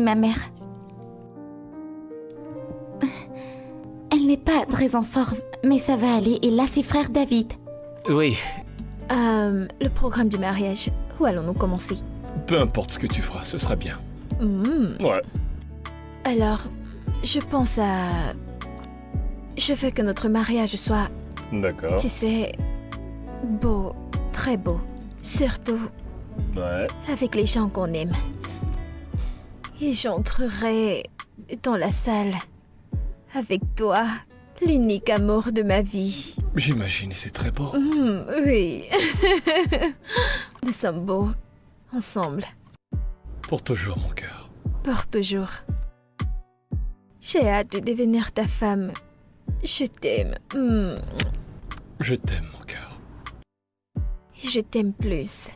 ma mère. Elle n'est pas très en forme, mais ça va aller. Et là, c'est frère David. Oui, Le programme du mariage, où allons-nous commencer? peu importe ce que tu feras, ce sera bien. Ouais. Alors, je pense à... Je veux que notre mariage soit, D'accord. tu sais, beau, très beau. Surtout Ouais. avec les gens qu'on aime. Et j'entrerai dans la salle avec toi, l'unique amour de ma vie. J'imagine, c'est très beau. Oui. Nous sommes beaux, ensemble, Pour toujours, mon cœur. pour toujours. J'ai hâte de devenir ta femme. Je t'aime. Je t'aime, mon cœur. Et je t'aime plus.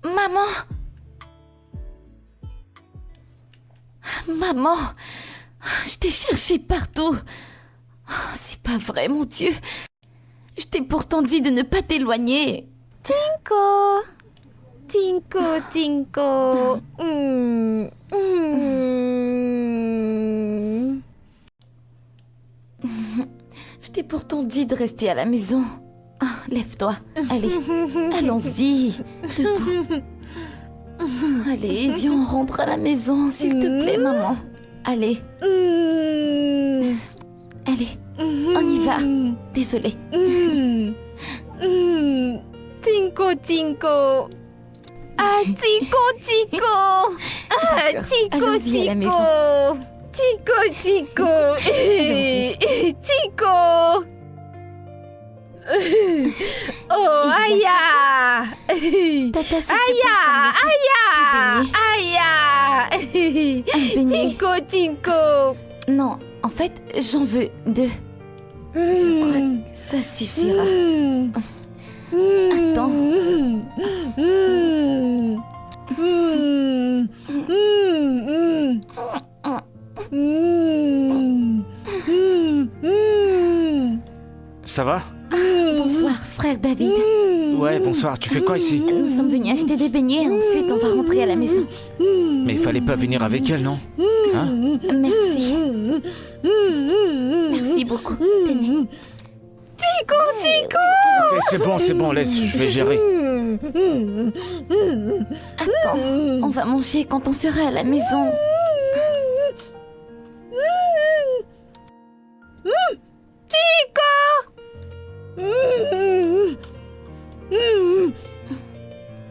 Maman! Maman! Je t'ai cherché partout. C'est pas vrai, mon Dieu. Je t'ai pourtant dit de ne pas t'éloigner. Tinko, Tinko, Tinko. Je t'ai pourtant dit de rester à la maison. Lève-toi. Allez, allons-y. Debout. Allez, viens, on rentre à la maison, s'il te plaît, maman. Allez. Allez, on y va. Désolée. Tinko, Tinko. Ah, Tinko, Tinko. Ah, D'accord. Tinko, Allons-y à la Tinko. maison. Tinko, Tinko. Allons-y. Tinko. Oh, Aya. Tata, s'il te plaît, Aya, Aya. Aya. Un beignet. Tinko, Tinko. Non, en fait, j'en veux 2. Je crois que ça suffira. Attends. Ça va? Bonsoir, frère David. Ouais, bonsoir. Tu fais quoi ici? Nous sommes venus acheter des beignets. Ensuite, on va rentrer à la maison. Mais il fallait pas venir avec elle, non? Hein? Merci. Merci beaucoup. Tenez. Tinko, Tinko. Ok, c'est bon, laisse, je vais gérer. Attends, on va manger quand on sera à la maison.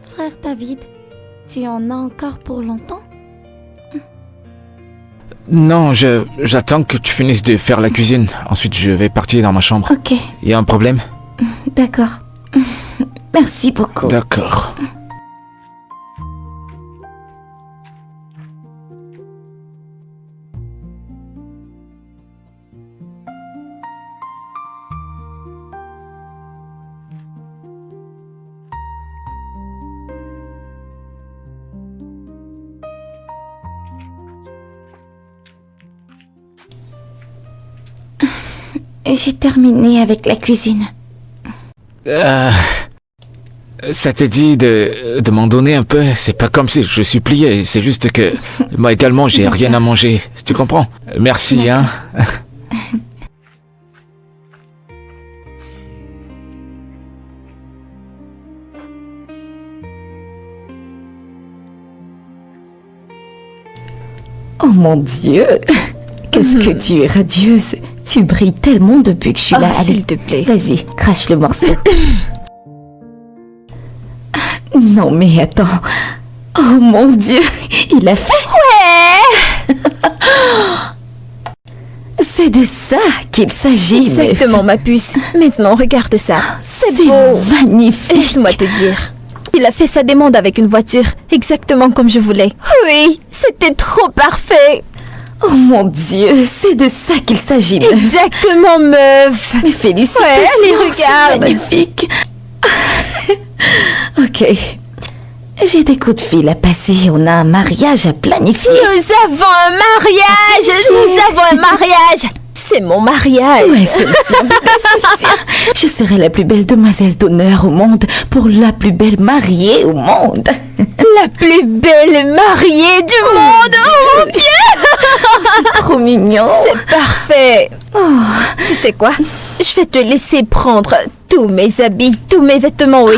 Frère David, tu en as encore pour longtemps? Non, j'attends que tu finisses de faire la cuisine. Ensuite, je vais partir dans ma chambre. Ok, Y a un problème? d'accord. Merci beaucoup. D'accord. j'ai terminé avec la cuisine. Ça te dit de m'en donner un peu? C'est pas comme si je suppliais, c'est juste que moi également j'ai rien à manger, si tu comprends. Merci, hein. Oh mon Dieu! Qu'est-ce que tu es radieuse! Tu brilles tellement depuis que je suis là. Allez, s'il te plaît. vas-y, crache le morceau. Non mais attends. Oh mon Dieu, il a fait. Ouais. C'est de ça qu'il s'agit. Exactement, ma puce. Maintenant, regarde ça. C'est beau. Magnifique. Laisse-moi te dire. Il a fait sa demande avec une voiture, exactement comme je voulais. Oui, c'était trop parfait. Oh mon Dieu, c'est de ça qu'il s'agit. Meuf. Exactement, meuf. Mais félicitations. Ouais, allez, regarde. C'est magnifique. Ok. J'ai des coups de fil à passer. On a un mariage à planifier. Nous avons un mariage. Nous avons un mariage. C'est mon mariage. Ouais, c'est le tien. Je serai la plus belle demoiselle d'honneur au monde pour la plus belle mariée au monde. La plus belle mariée du monde. Oh mon Dieu. C'est trop mignon. C'est parfait. Tu sais quoi? Je vais te laisser prendre tous mes habits, tous mes vêtements, oui.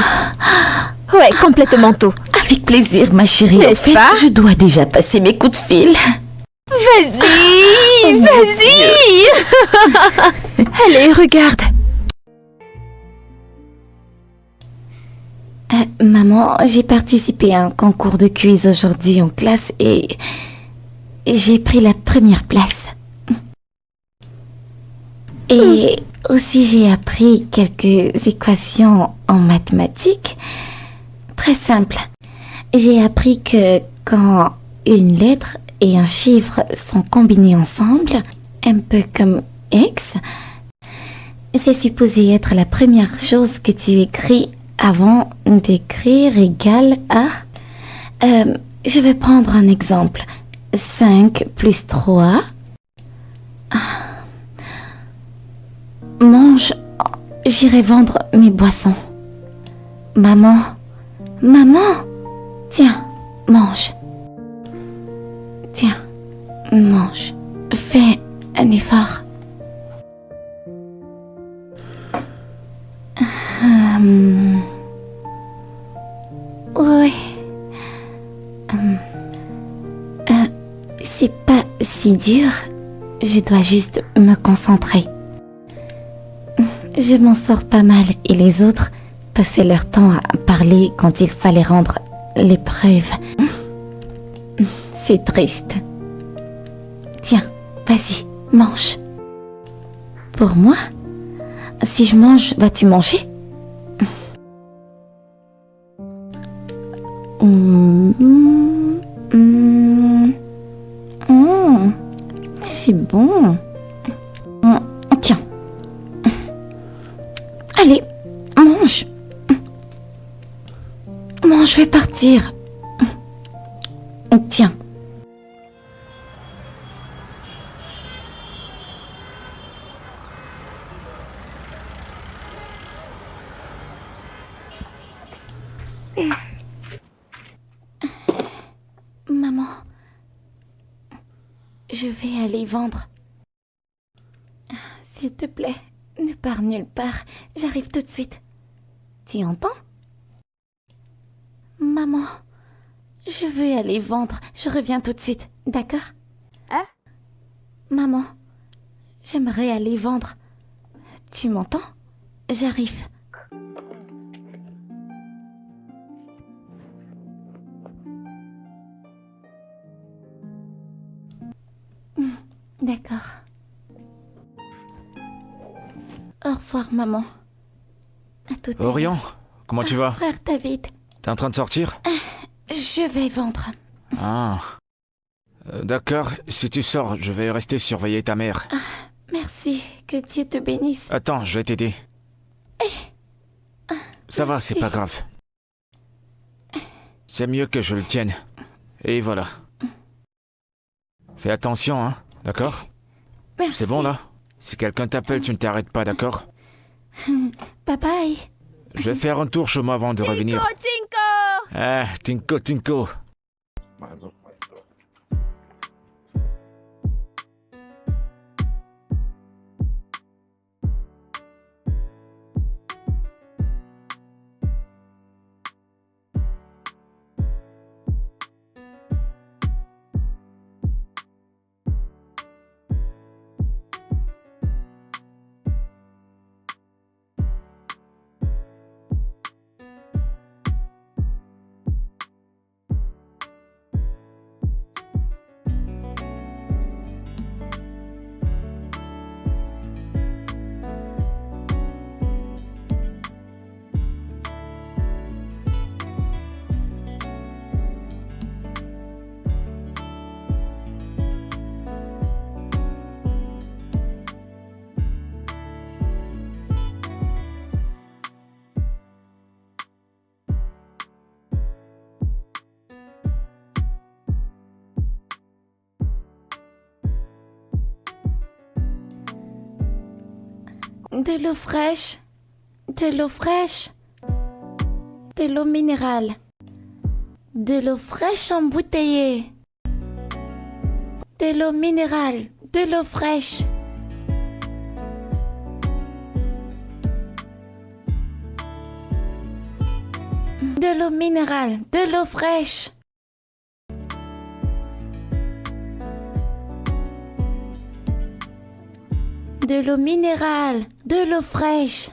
Ouais, complètement tout. Avec plaisir, ma chérie. N'est-ce En fait, pas? je dois déjà passer mes coups de fil. Vas-y, vas-y. Allez, regarde. Maman, j'ai participé à un concours de quiz aujourd'hui en classe et j'ai pris la première place. Et aussi j'ai appris quelques équations en mathématiques très simples. J'ai appris que quand une lettre et un chiffre sont combinés ensemble, un peu comme X, c'est supposé être la première chose que tu écris avant d'écrire égal à... je vais prendre un exemple. 5 plus 3. Mange, j'irai vendre mes boissons. Maman, tiens, mange. Tiens, mange. Fais un effort. Ouais. C'est pas si dur. Je dois juste me concentrer. Je m'en sors pas mal et les autres passaient leur temps à parler quand il fallait rendre l'épreuve. C'est triste. Tiens, vas-y, mange. Pour moi? Si je mange, vas-tu manger? C'est bon. Tiens. Allez, mange. Mange, je vais partir. Tiens. Maman, je vais aller vendre. S'il te plaît, ne pars nulle part. J'arrive tout de suite. Tu entends? Maman, je veux aller vendre. Je reviens tout de suite, d'accord? Hein? Maman, j'aimerais aller vendre. Tu m'entends? J'arrive. D'accord. Au revoir, maman. À tout à l'heure. Orion, comment tu vas? Frère David, T'es en train de sortir? je vais vendre. Ah. D'accord, si tu sors, je vais rester surveiller ta mère. Merci, que Dieu te bénisse. Attends, je vais t'aider. Ça va, c'est pas grave. C'est mieux que je le tienne. Et voilà. Fais attention, hein, d'accord? Merci. C'est bon là? Si quelqu'un t'appelle, tu ne t'arrêtes pas, d'accord? Bye bye. Je vais faire un tour chez moi avant de revenir. Chinko! Ah, Tinko, Tinko. De l'eau fraîche. De l'eau fraîche. De l'eau minérale. De l'eau fraîche embouteillée. De l'eau minérale. De l'eau fraîche. De l'eau minérale. De l'eau fraîche. De l'eau minérale, de l'eau fraîche.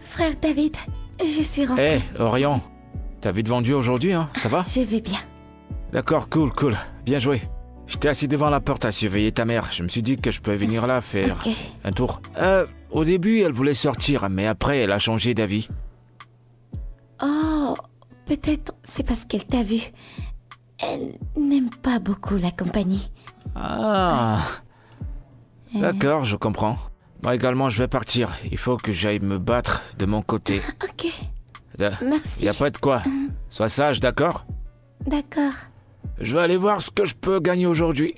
Frère David, je suis rentrée. Hé, Orion. T'as vite vendu aujourd'hui, hein? Ça va? Je vais bien. D'accord, cool. Bien joué. J'étais assis devant la porte à surveiller ta mère. Je me suis dit que je pouvais venir là faire Ok. un tour. Au début, elle voulait sortir, mais après, elle a changé d'avis. Oh, peut-être c'est parce qu'elle t'a vu. Elle n'aime pas beaucoup la compagnie. Ah. D'accord, je comprends. Moi également, je vais partir. Il faut que j'aille me battre de mon côté. Ok, merci. Y a pas de quoi. Sois sage, d'accord? D'accord. Je vais aller voir ce que je peux gagner aujourd'hui.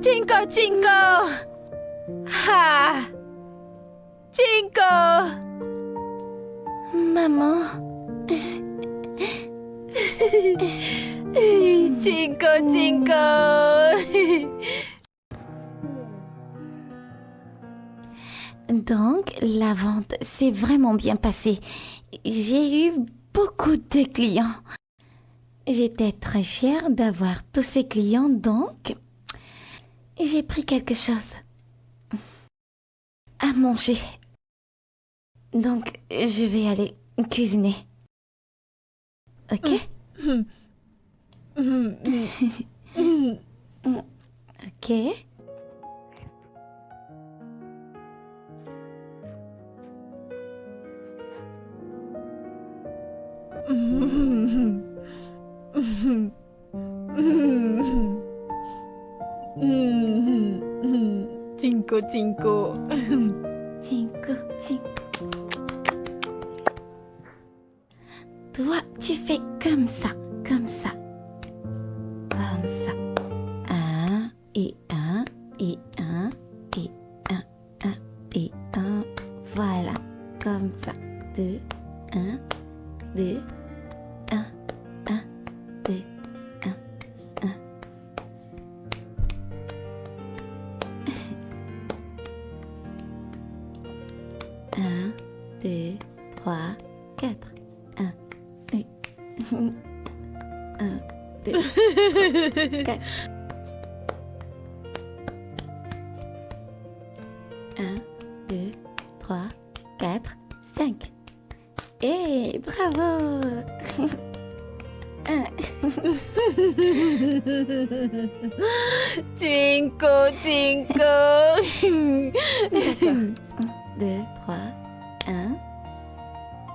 Chinko! Ha! Chinko! Maman, Chinko! donc la vente s'est vraiment bien passée. J'ai eu beaucoup de clients. J'étais très fière d'avoir tous ces clients, donc j'ai pris quelque chose à manger. Donc je vais aller cuisiner. Ok? Ok. Chinko! Tinko, Tinko. Toi, tu fais comme ça, comme ça. 1, 2, 4. 1, 2, 3, 4, 5. Eh, bravo. Twinkle, twinkle. D'accord. 1, 2, 3,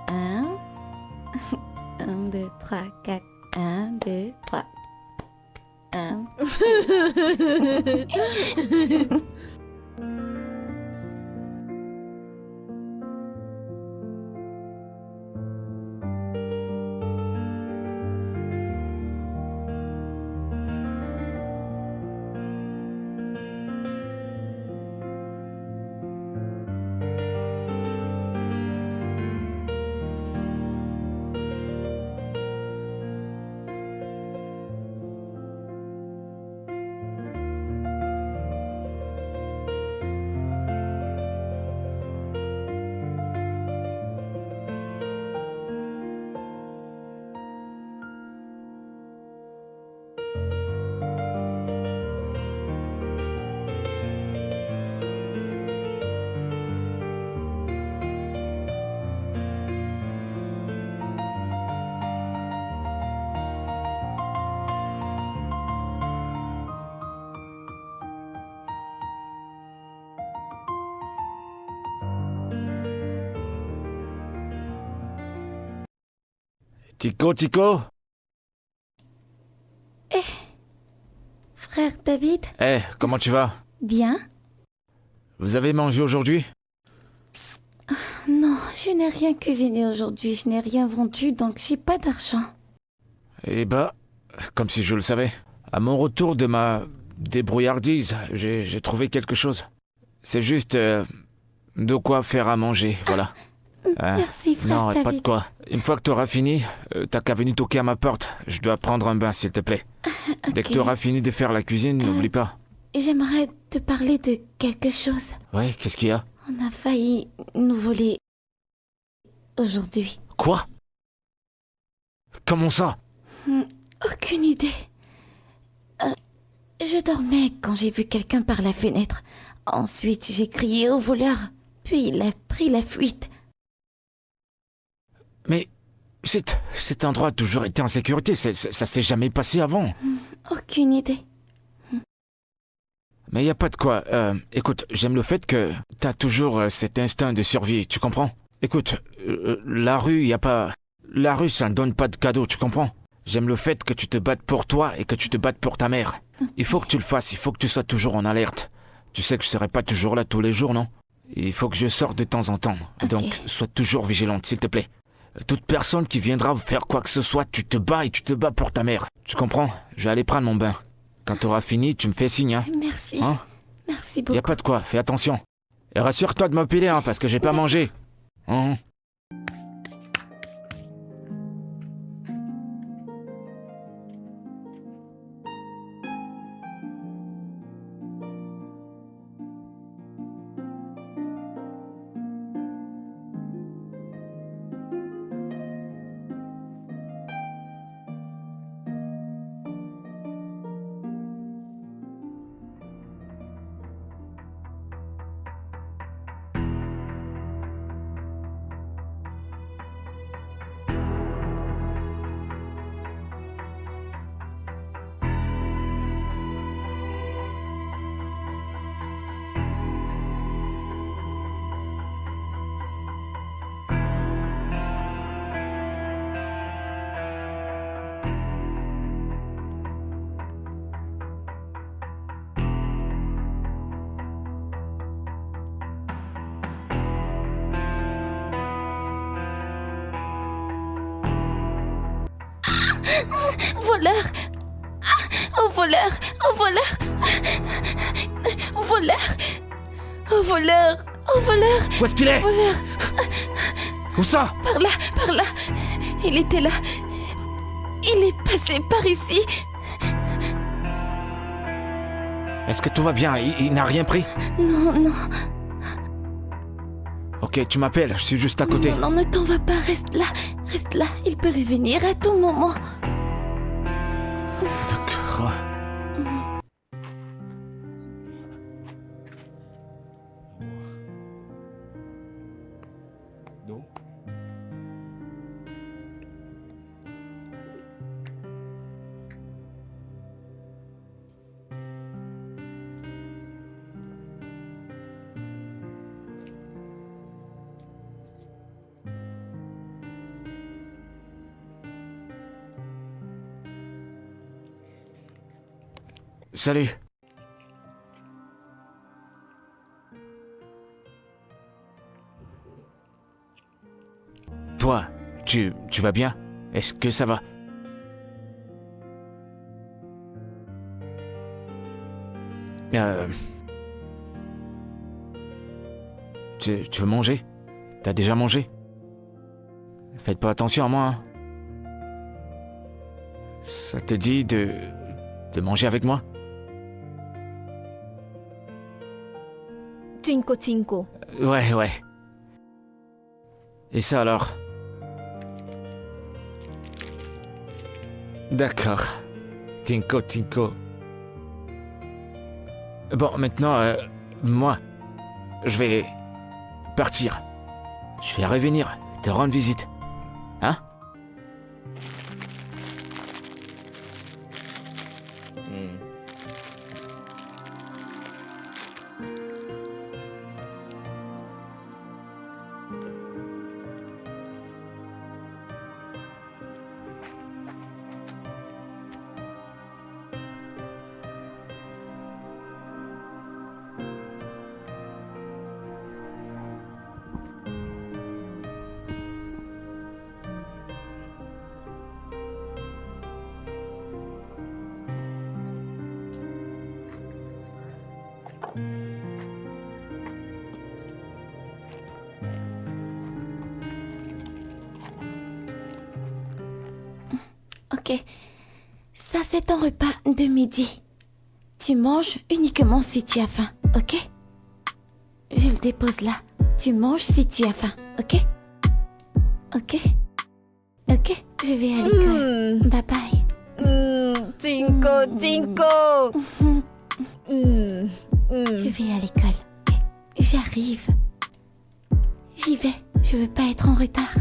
1. 1, 2, 3, 4. 1, 2, 3. 1. Tico? Frère David, Eh, comment tu vas? bien? Vous avez mangé aujourd'hui? Non, je n'ai rien cuisiné aujourd'hui, je n'ai rien vendu, donc j'ai pas d'argent. Eh bah, comme si je le savais. À mon retour de ma débrouillardise, j'ai trouvé quelque chose. C'est juste de quoi faire à manger, voilà. Hein? Merci, frère Non, David. pas de quoi. Une fois que tu auras fini, t'as qu'à venir toquer à ma porte. Je dois prendre un bain, s'il te plaît. Dès que Ok. tu auras fini de faire la cuisine, n'oublie pas. J'aimerais te parler de quelque chose. Ouais, qu'est-ce qu'il y a? On a failli nous voler aujourd'hui. Quoi? Comment ça? Aucune idée. Je dormais quand j'ai vu quelqu'un par la fenêtre. Ensuite, j'ai crié au voleur. Puis il a pris la fuite. Mais cet endroit a toujours été en sécurité, ça s'est jamais passé avant. Aucune idée. Mais y a pas de quoi. Écoute, j'aime le fait que t'as toujours cet instinct de survie, tu comprends? Écoute, la rue, y a pas... La rue, ça ne donne pas de cadeaux, tu comprends? J'aime le fait que tu te battes pour toi et que tu te battes pour ta mère. Il faut que tu le fasses, il faut que tu sois toujours en alerte. Tu sais que je serai pas toujours là tous les jours, non? Il faut que je sorte de temps en temps. Ok. Donc, sois toujours vigilante, s'il te plaît. Toute personne qui viendra vous faire quoi que ce soit, tu te bats et tu te bats pour ta mère. Tu comprends? Je vais aller prendre mon bain. Quand t'auras fini, tu me fais signe, hein? Merci. Hein? Merci Y beaucoup. a pas de quoi, fais attention. Et rassure-toi de m'empiler, hein, parce que j'ai pas mangé. Hein? Voleur! Oh, voleur! Oh, voleur! Voleur! Oh, voleur! Oh, voleur! Où est-ce qu'il est? Voleur! Où ça? Par là! Par là! Il était là! Il est passé par ici! Est-ce que tout va bien? Il n'a rien pris? Non, non, Ok, tu m'appelles, je suis juste à côté. non, non, ne t'en va pas, reste là! Reste là, il peut revenir à tout moment! Salut. Toi, tu vas bien? Est-ce que ça va? Tu veux manger? T'as déjà mangé? Faites pas attention à moi, hein. Ça te dit de manger avec moi? Cinco cinco. Ouais. Et ça alors? D'accord. Tinko. Bon, maintenant, moi, je vais partir. Je vais revenir te rendre visite. Hein? Ok, ça c'est ton repas de midi. Tu manges uniquement si tu as faim, ok? Je le dépose là. Tu manges si tu as faim, ok? Ok, je vais à l'école. Bye bye. Cinco. Je vais à l'école. Ok, j'arrive. J'y vais. Je veux pas être en retard.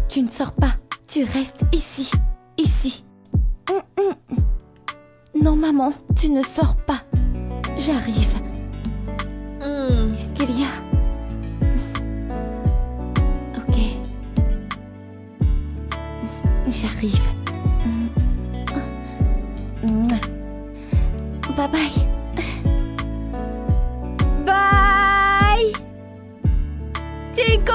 Tu ne sors pas. Tu restes ici. Non, maman, tu ne sors pas. J'arrive. Qu'est-ce qu'il y a? Ok. J'arrive. Bye bye. Bye. Cinco.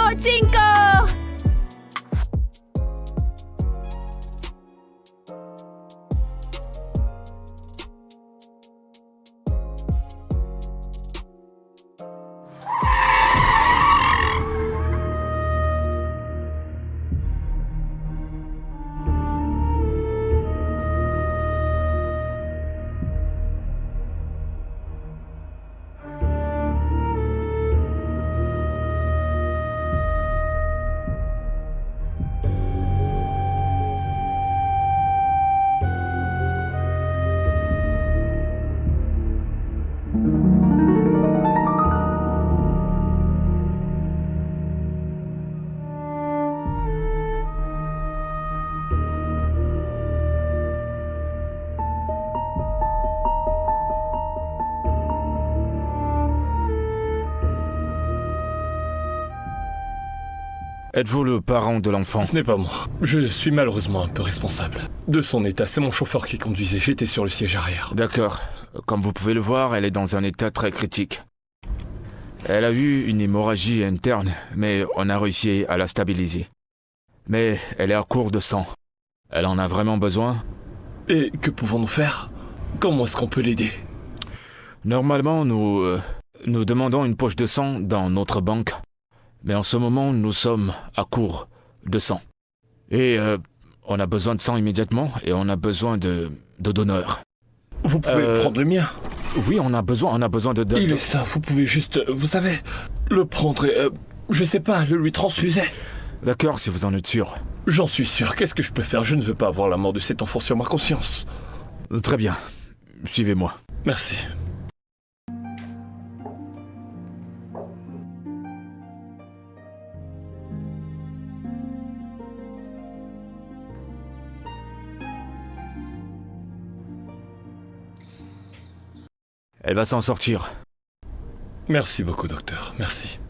Êtes-vous le parent de l'enfant? Ce n'est pas moi. Je suis malheureusement un peu responsable. De son état, c'est mon chauffeur qui conduisait. J'étais sur le siège arrière. D'accord. Comme vous pouvez le voir, elle est dans un état très critique. Elle a eu une hémorragie interne, mais on a réussi à la stabiliser. Mais elle est à court de sang. Elle en a vraiment besoin. Et que pouvons-nous faire? Comment est-ce qu'on peut l'aider? Normalement, nous demandons une poche de sang dans notre banque. Mais en ce moment, nous sommes à court de sang. Et on a besoin de sang immédiatement et on a besoin de donneurs. Vous pouvez prendre le mien. Oui, on a besoin de donneurs. Il est sain, vous pouvez juste, vous savez, le prendre et, je sais pas, le lui transfuser. D'accord, si vous en êtes sûr. J'en suis sûr. Qu'est-ce que je peux faire? Je ne veux pas avoir la mort de cet enfant sur ma conscience. Très bien. Suivez-moi. Merci. Elle va s'en sortir. Merci beaucoup, docteur. Merci.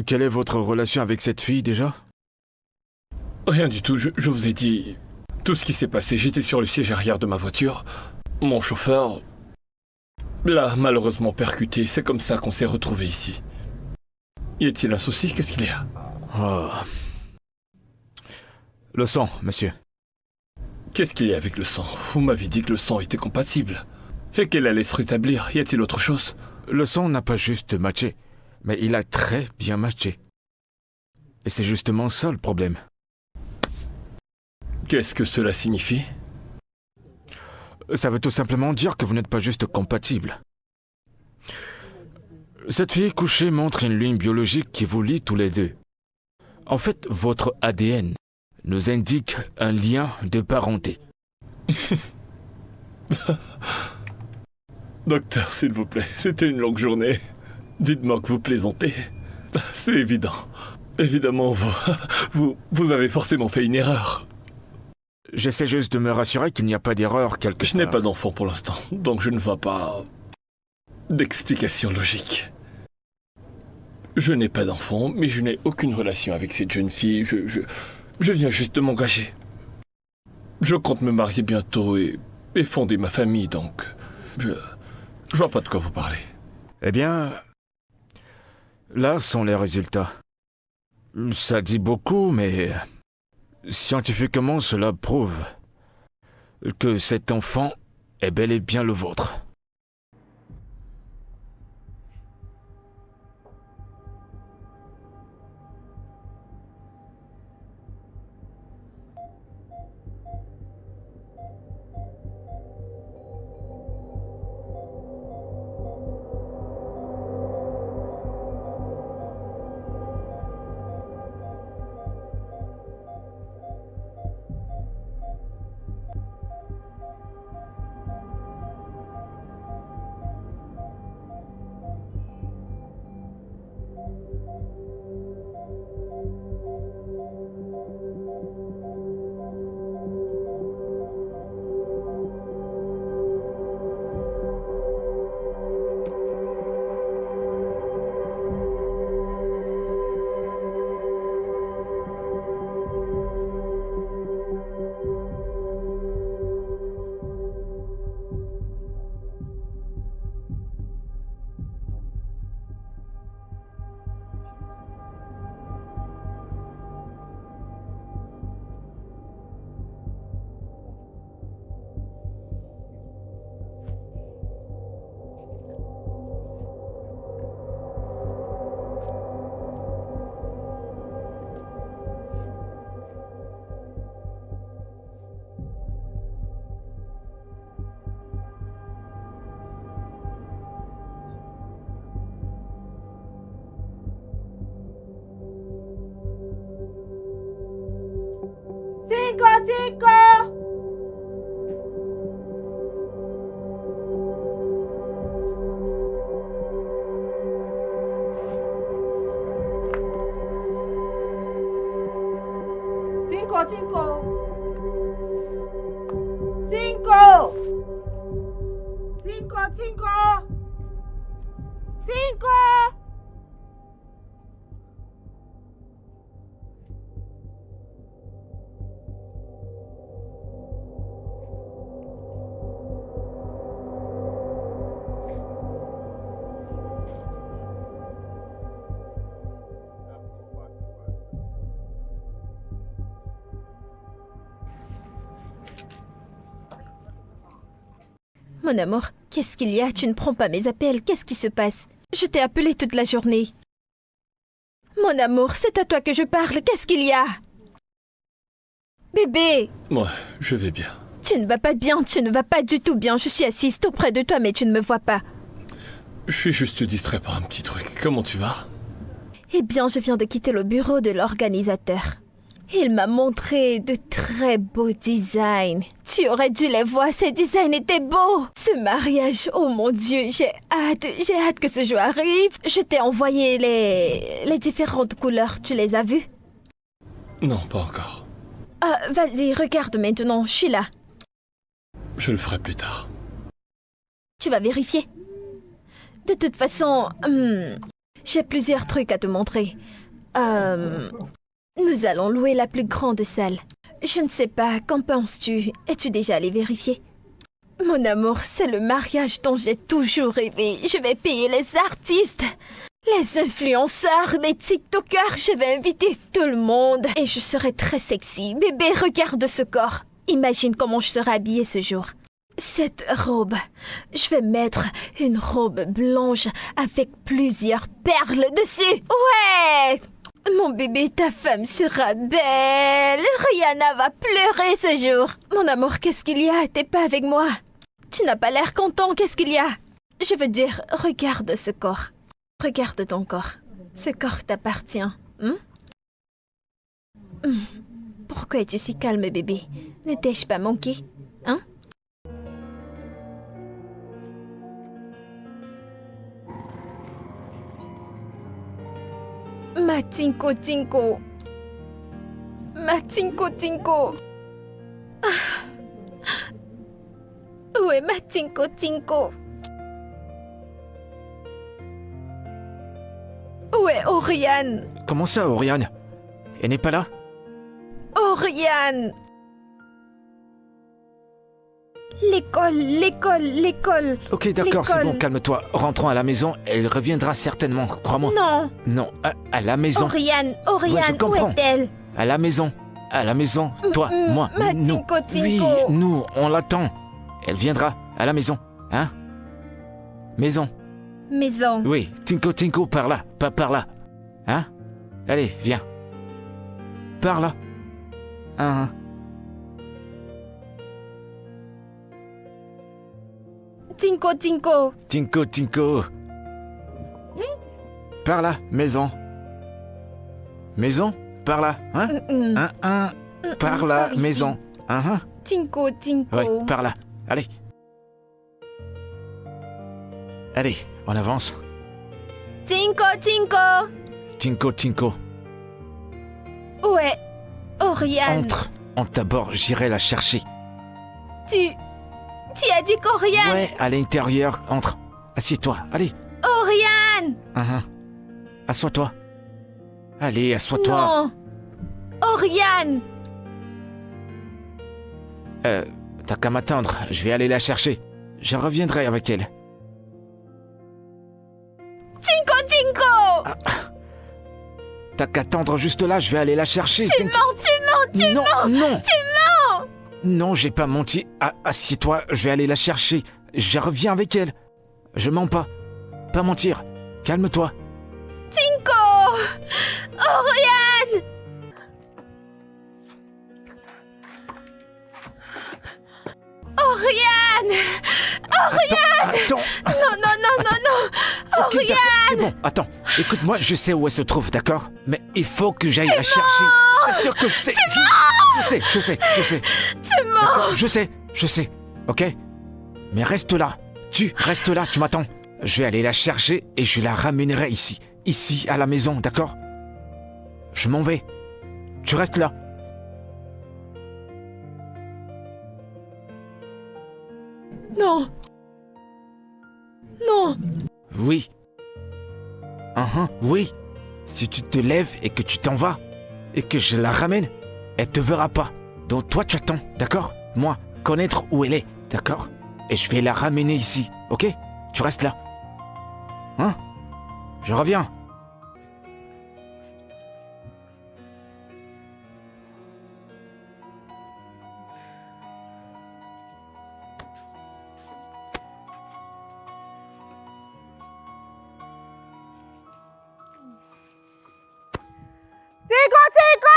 Quelle est votre relation avec cette fille déjà? Rien du tout. Je vous ai dit tout ce qui s'est passé. J'étais sur le siège arrière de ma voiture. Mon chauffeur l'a malheureusement percuté. C'est comme ça qu'on s'est retrouvés ici. Y a-t-il un souci? Qu'est-ce qu'il y a? Oh. Le sang, monsieur. Qu'est-ce qu'il y a avec le sang? Vous m'avez dit que le sang était compatible. Et qu'elle allait se rétablir. Y a-t-il autre chose? Le sang n'a pas juste matché, mais il a très bien matché. Et c'est justement ça le problème. Qu'est-ce que cela signifie? Ça veut tout simplement dire que vous n'êtes pas juste compatibles. Cette fille couchée montre une ligne biologique qui vous lie tous les deux. En fait, votre ADN nous indique un lien de parenté. Docteur, s'il vous plaît, c'était une longue journée. Dites-moi que vous plaisantez. C'est évident. Évidemment, vous avez forcément fait une erreur. J'essaie juste de me rassurer qu'il n'y a pas d'erreur quelque part. Je n'ai pas d'enfant pour l'instant, donc je ne vois pas d'explication logique. Je n'ai pas d'enfant, mais je n'ai aucune relation avec cette jeune fille. Je viens juste de m'engager. Je compte me marier bientôt et fonder ma famille, donc je vois pas de quoi vous parlez. Eh bien, là sont les résultats. Ça dit beaucoup, mais scientifiquement, cela prouve que cet enfant est bel et bien le vôtre. Cinco, cinco! Cinco, cinco! Cinco! Cinco, cinco! Cinco! Mon amour, qu'est-ce qu'il y a? Tu ne prends pas mes appels. Qu'est-ce qui se passe? Je t'ai appelé toute la journée. Mon amour, c'est à toi que je parle. Qu'est-ce qu'il y a? Bébé! Ouais, je vais bien. Tu ne vas pas bien, tu ne vas pas du tout bien. Je suis assise tout près de toi, mais tu ne me vois pas. Je suis juste distrait par un petit truc. Comment tu vas? Eh bien, je viens de quitter le bureau de l'organisateur. Il m'a montré de très beaux designs. Tu aurais dû les voir, ces designs étaient beaux. Ce mariage, oh mon Dieu, j'ai hâte que ce jour arrive. Je t'ai envoyé les différentes couleurs, tu les as vues? Non, pas encore. Ah, vas-y, regarde maintenant, je suis là. Je le ferai plus tard. Tu vas vérifier. De toute façon, j'ai plusieurs trucs à te montrer. Nous allons louer la plus grande salle. Je ne sais pas, qu'en penses-tu? Es-tu déjà allé vérifier? Mon amour, c'est le mariage dont j'ai toujours rêvé. Je vais payer les artistes, les influenceurs, les TikTokers. Je vais inviter tout le monde. Et je serai très sexy. Bébé, regarde ce corps. Imagine comment je serai habillée ce jour. Cette robe, je vais mettre une robe blanche avec plusieurs perles dessus. Ouais! Mon bébé, ta femme sera belle. Rihanna va pleurer ce jour. Mon amour, qu'est-ce qu'il y a? T'es pas avec moi. Tu n'as pas l'air content, qu'est-ce qu'il y a? Je veux dire, regarde ce corps. Regarde ton corps. Ce corps t'appartient. Pourquoi es-tu si calme, bébé? Ne t'ai-je pas manqué? Hein? Ma Tinko Tinko. Ma Tinko Tinko. Où est ma Tinko Tinko? Où est Oriane? Comment ça, Oriane? Elle n'est pas là? Oriane! L'école. Ok, d'accord, c'est L'école. bon, calme-toi. Rentrons à la maison, elle reviendra certainement, crois-moi. Non. Non, à la maison. Oriane, Ouais, je où comprends. est-elle? À la maison. À la maison. Toi, moi, ma nous. Tinko Tinko. Oui, nous, on l'attend. Elle viendra à la maison, hein? Maison. Maison. Oui, Tinko Tinko, par là, pas par là. Hein? Allez, viens. Par là. Hein? Tinko Tinko. Tinko Tinko. Par là, maison. Maison? Par là, hein? Par là, Par ici. maison. Hein? Tinko Tinko. Ouais, par là. Allez. Allez, on avance. Tinko Tinko. Tinko Tinko. Où est Oriane? Entre. D'abord, j'irai la chercher. Tu as dit qu'Oriane? Ouais, à l'intérieur, entre. Assieds-toi, allez. Oriane! Assois-toi. Allez, assois-toi. Non! Oriane! T'as qu'à m'attendre, je vais aller la chercher. Je reviendrai avec elle. Tinko Tinko! T'as qu'à attendre juste là, je vais aller la chercher. Tu mens! Non. Non, j'ai pas menti. Assieds-toi, je vais aller la chercher. Je reviens avec elle. Je mens pas. Pas mentir. Calme-toi. Tinko! Oriane! Oriane! Attends. Non! Ok, d'accord, c'est bon. Attends. Écoute-moi, je sais où elle se trouve, d'accord? Mais il faut que j'aille la chercher. Bien sûr que je sais. Je sais. Tu mens! D'accord, je sais. Ok? Mais reste là. Tu restes là, tu m'attends. Je vais aller la chercher et je la ramènerai ici. Ici, à la maison, d'accord? Je m'en vais. Tu restes là. Non! Oui. Oui. Si tu te lèves et que tu t'en vas et que je la ramène, elle te verra pas. Donc toi, tu attends, d'accord? Moi, connaître où elle est, d'accord? Et je vais la ramener ici, ok? Tu restes là. Hein? Je reviens. Tinko Tinko!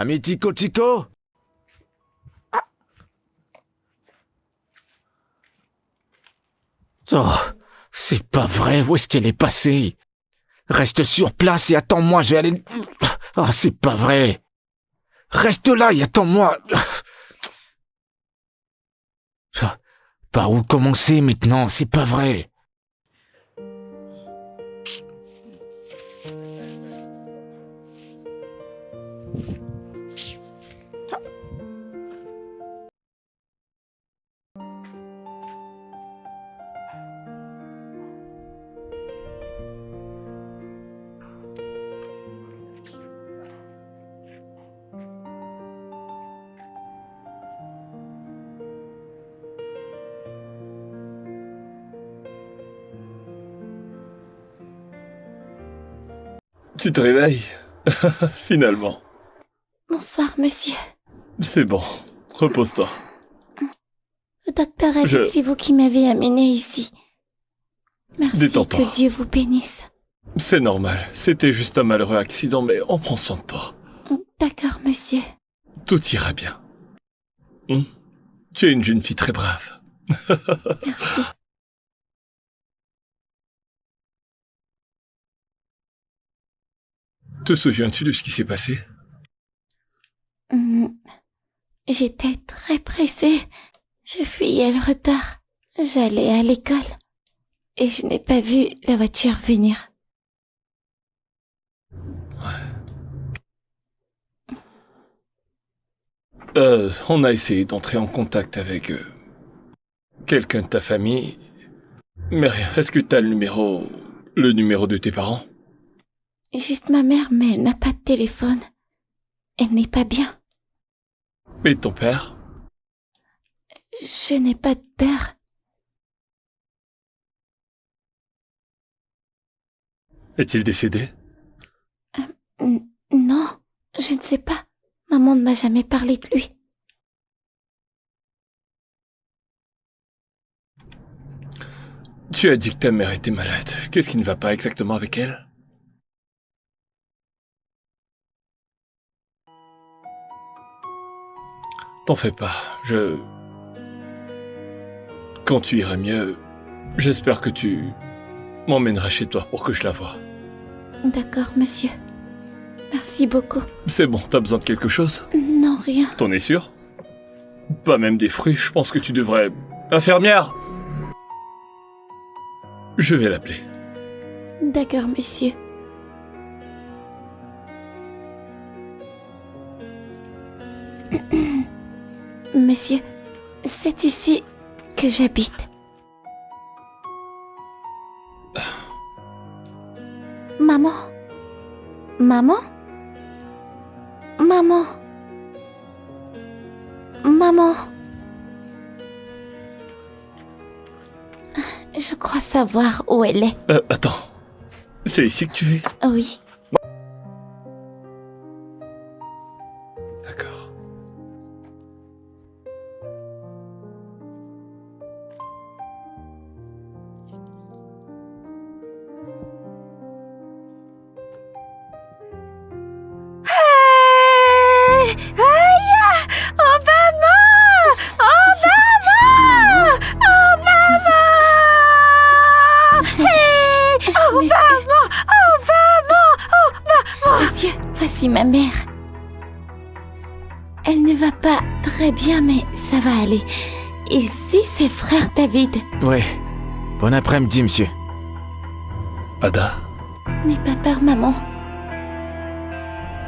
Ami Tico Tico? Oh, c'est pas vrai, où est-ce qu'elle est passée? Reste sur place et attends-moi, je vais aller... Oh, c'est pas vrai. Reste là et attends-moi. Par où commencer maintenant? C'est pas vrai. Tu te réveilles? Finalement. Bonsoir, monsieur. C'est bon. Repose-toi. Le docteur a dit que c'est vous qui m'avez amené ici. Merci, Détends-toi. que Dieu vous bénisse. C'est normal. C'était juste un malheureux accident, mais on prend soin de toi. D'accord, monsieur. Tout ira bien. Tu es une jeune fille très brave. Merci. Te souviens-tu de ce qui s'est passé? J'étais très pressée. Je fuyais le retard. J'allais à l'école. Et je n'ai pas vu la voiture venir. On a essayé d'entrer en contact avec quelqu'un de ta famille. Mais rien. Est-ce que t'as le numéro de tes parents? Juste ma mère, mais elle n'a pas de téléphone. Elle n'est pas bien. Et ton père? Je n'ai pas de père. Est-il décédé? Non, je ne sais pas. Maman ne m'a jamais parlé de lui. Tu as dit que ta mère était malade. Qu'est-ce qui ne va pas exactement avec elle? T'en fais pas, Quand tu iras mieux, j'espère que tu m'emmèneras chez toi pour que je la voie. D'accord, monsieur. Merci beaucoup. C'est bon, t'as besoin de quelque chose? Non, rien. T'en es sûr? Pas même des fruits, je pense que tu devrais... Infirmière! Je vais l'appeler. D'accord, monsieur. Monsieur, c'est ici que j'habite. Maman? Maman? Maman? Maman? Je crois savoir où elle est. Attends. C'est ici que tu vis? Oui. D'accord. Monsieur, voici ma mère. Elle ne va pas très bien, mais ça va aller. Ici, c'est frère David. Ouais. Bon après-midi, monsieur. Ada? N'aie pas peur, maman.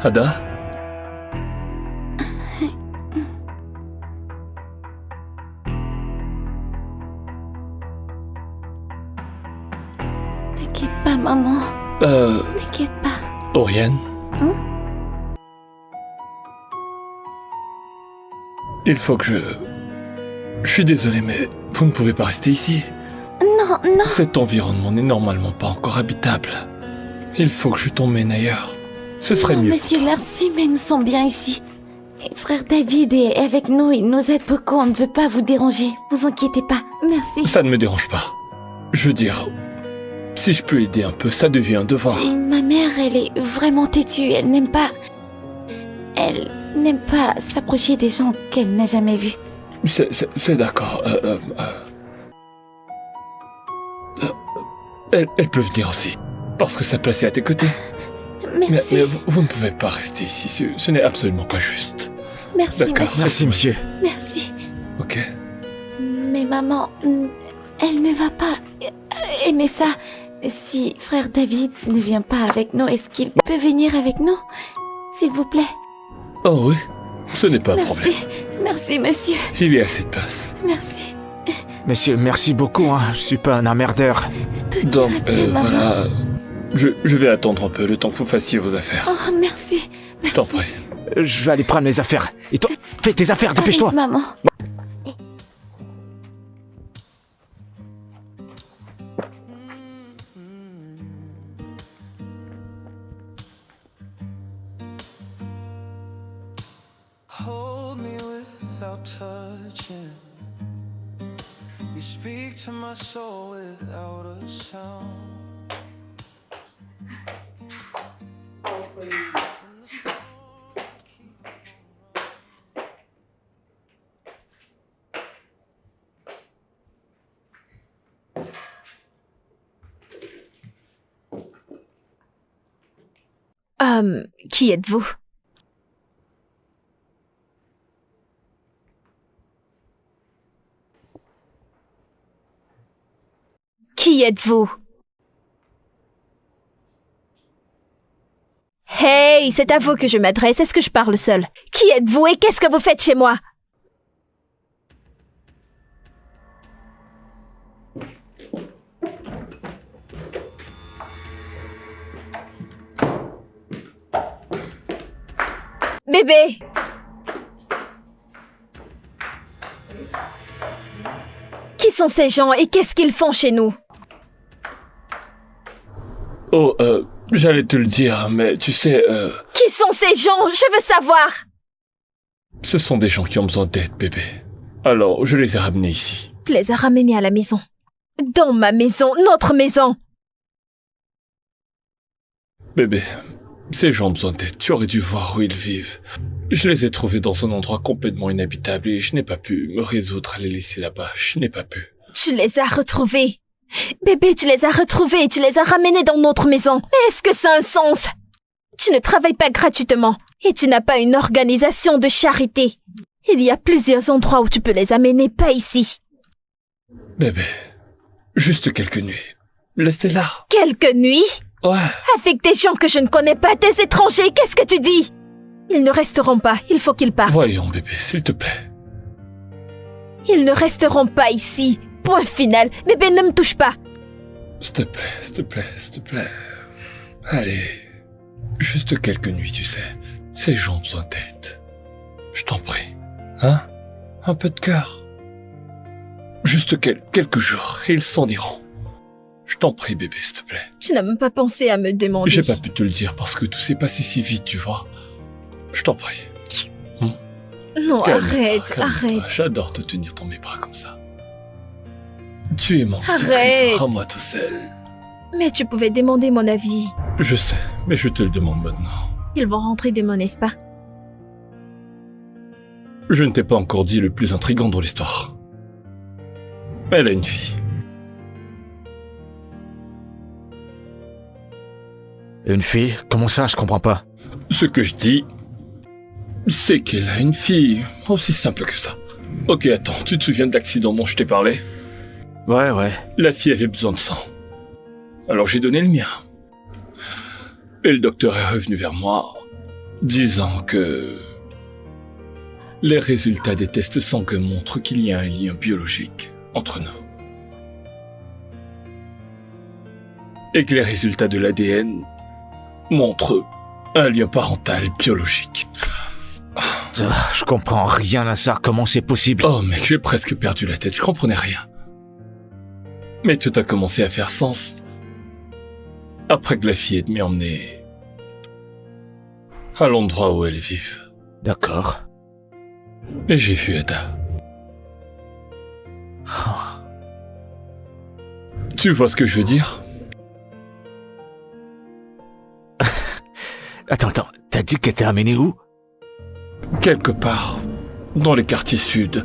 Ada? T'inquiète pas, maman. T'inquiète pas. Oriane? Il faut que Je suis désolé, mais vous ne pouvez pas rester ici. Non, non. Cet environnement n'est normalement pas encore habitable. Il faut que je t'emmène ailleurs. Ce serait Non, mieux. monsieur, merci, mais nous sommes bien ici. Et frère David est avec nous, il nous aide beaucoup, on ne veut pas vous déranger. Vous inquiétez pas, merci. Ça ne me dérange pas. Je veux dire, si je peux aider un peu, ça devient un devoir. Ma mère, elle est vraiment têtue, elle n'aime pas... Elle n'aime pas s'approcher des gens qu'elle n'a jamais vus. C'est d'accord. Elle peut venir aussi. Parce que sa place est à tes côtés. Merci. Mais vous ne pouvez pas rester ici. Ce n'est absolument pas juste. Merci, D'accord. monsieur. Merci, monsieur. Merci. Ok. Mais maman, elle ne va pas aimer ça. Si frère David ne vient pas avec nous, est-ce qu'il peut venir avec nous? S'il vous plaît. Oh oui, ce n'est pas un problème. Merci, monsieur. Il y a assez de place. Merci. Monsieur, merci beaucoup, hein. Je suis pas un emmerdeur. Tout Donc, ira bien, maman. voilà. Je vais attendre un peu le temps que vous fassiez vos affaires. Oh, merci. Je t'en prie. Je vais aller prendre mes affaires. Et toi, fais tes affaires, dépêche-toi. Arrive, maman. Hold me without touching. You speak to my soul without a sound. Qui êtes-vous? Qui êtes-vous? Hey, c'est à vous que je m'adresse. Est-ce que je parle seule? Qui êtes-vous et qu'est-ce que vous faites chez moi? Bébé! Qui sont ces gens et qu'est-ce qu'ils font chez nous? Oh, j'allais te le dire, mais tu sais, Qui sont ces gens? Je veux savoir! ce sont des gens qui ont besoin d'aide, bébé. Alors, je les ai ramenés ici. Tu les as ramenés à la maison. Dans ma maison, notre maison. Bébé, ces gens ont besoin d'aide. Tu aurais dû voir où ils vivent. Je les ai trouvés dans un endroit complètement inhabitable et je n'ai pas pu me résoudre à les laisser là-bas. Je n'ai pas pu. Tu les as retrouvés. Bébé, tu les as retrouvés et tu les as ramenés dans notre maison. Mais est-ce que ça a un sens? Tu ne travailles pas gratuitement et tu n'as pas une organisation de charité. Il y a plusieurs endroits où tu peux les amener, pas ici. Bébé, juste quelques nuits. Laisse-les là. Quelques nuits? Ouais. Avec des gens que je ne connais pas, des étrangers, qu'est-ce que tu dis? Ils ne resteront pas, il faut qu'ils partent. Voyons, bébé, s'il te plaît. Ils ne resteront pas ici. Point final. Bébé, ne me touche pas. S'il te plaît, s'il te plaît, s'il te plaît. Allez. Juste quelques nuits, tu sais. Ces gens ont besoin d'aide. Je t'en prie. Hein? Un peu de cœur. Juste quelques jours et ils s'en iront. Je t'en prie, bébé, s'il te plaît. Tu n'as même pas pensé à me demander. J'ai pas pu te le dire parce que tout s'est passé si vite, tu vois. Je t'en prie. Non, Calme-toi, arrête, calme-toi. arrête. J'adore te tenir dans mes bras comme ça. Tu es mon petit Arrête. trésor à moi tout seul. Mais tu pouvais demander mon avis. Je sais, mais je te le demande maintenant. Ils vont rentrer demain, n'est-ce pas? Je ne t'ai pas encore dit le plus intrigant dans l'histoire. Elle a une fille. Une fille? Comment ça? Je comprends pas. Ce que je dis, c'est qu'elle a une fille. Aussi simple que ça. Ok, attends, tu te souviens de l'accident dont je t'ai parlé? Ouais. La fille avait besoin de sang. Alors j'ai donné le mien. Et le docteur est revenu vers moi, disant que les résultats des tests sanguins montrent qu'il y a un lien biologique entre nous. Et que les résultats de l'ADN montrent un lien parental biologique. Je comprends rien à ça. Comment c'est possible? Oh mec, j'ai presque perdu la tête, je comprenais rien. Mais tout a commencé à faire sens après que la fillette m'ait emmené à l'endroit où elles vivent. D'accord. Et j'ai vu Ada. Tu vois ce que je veux dire? Attends. T'as dit qu'elle t'a amené où? quelque part, dans les quartiers sud,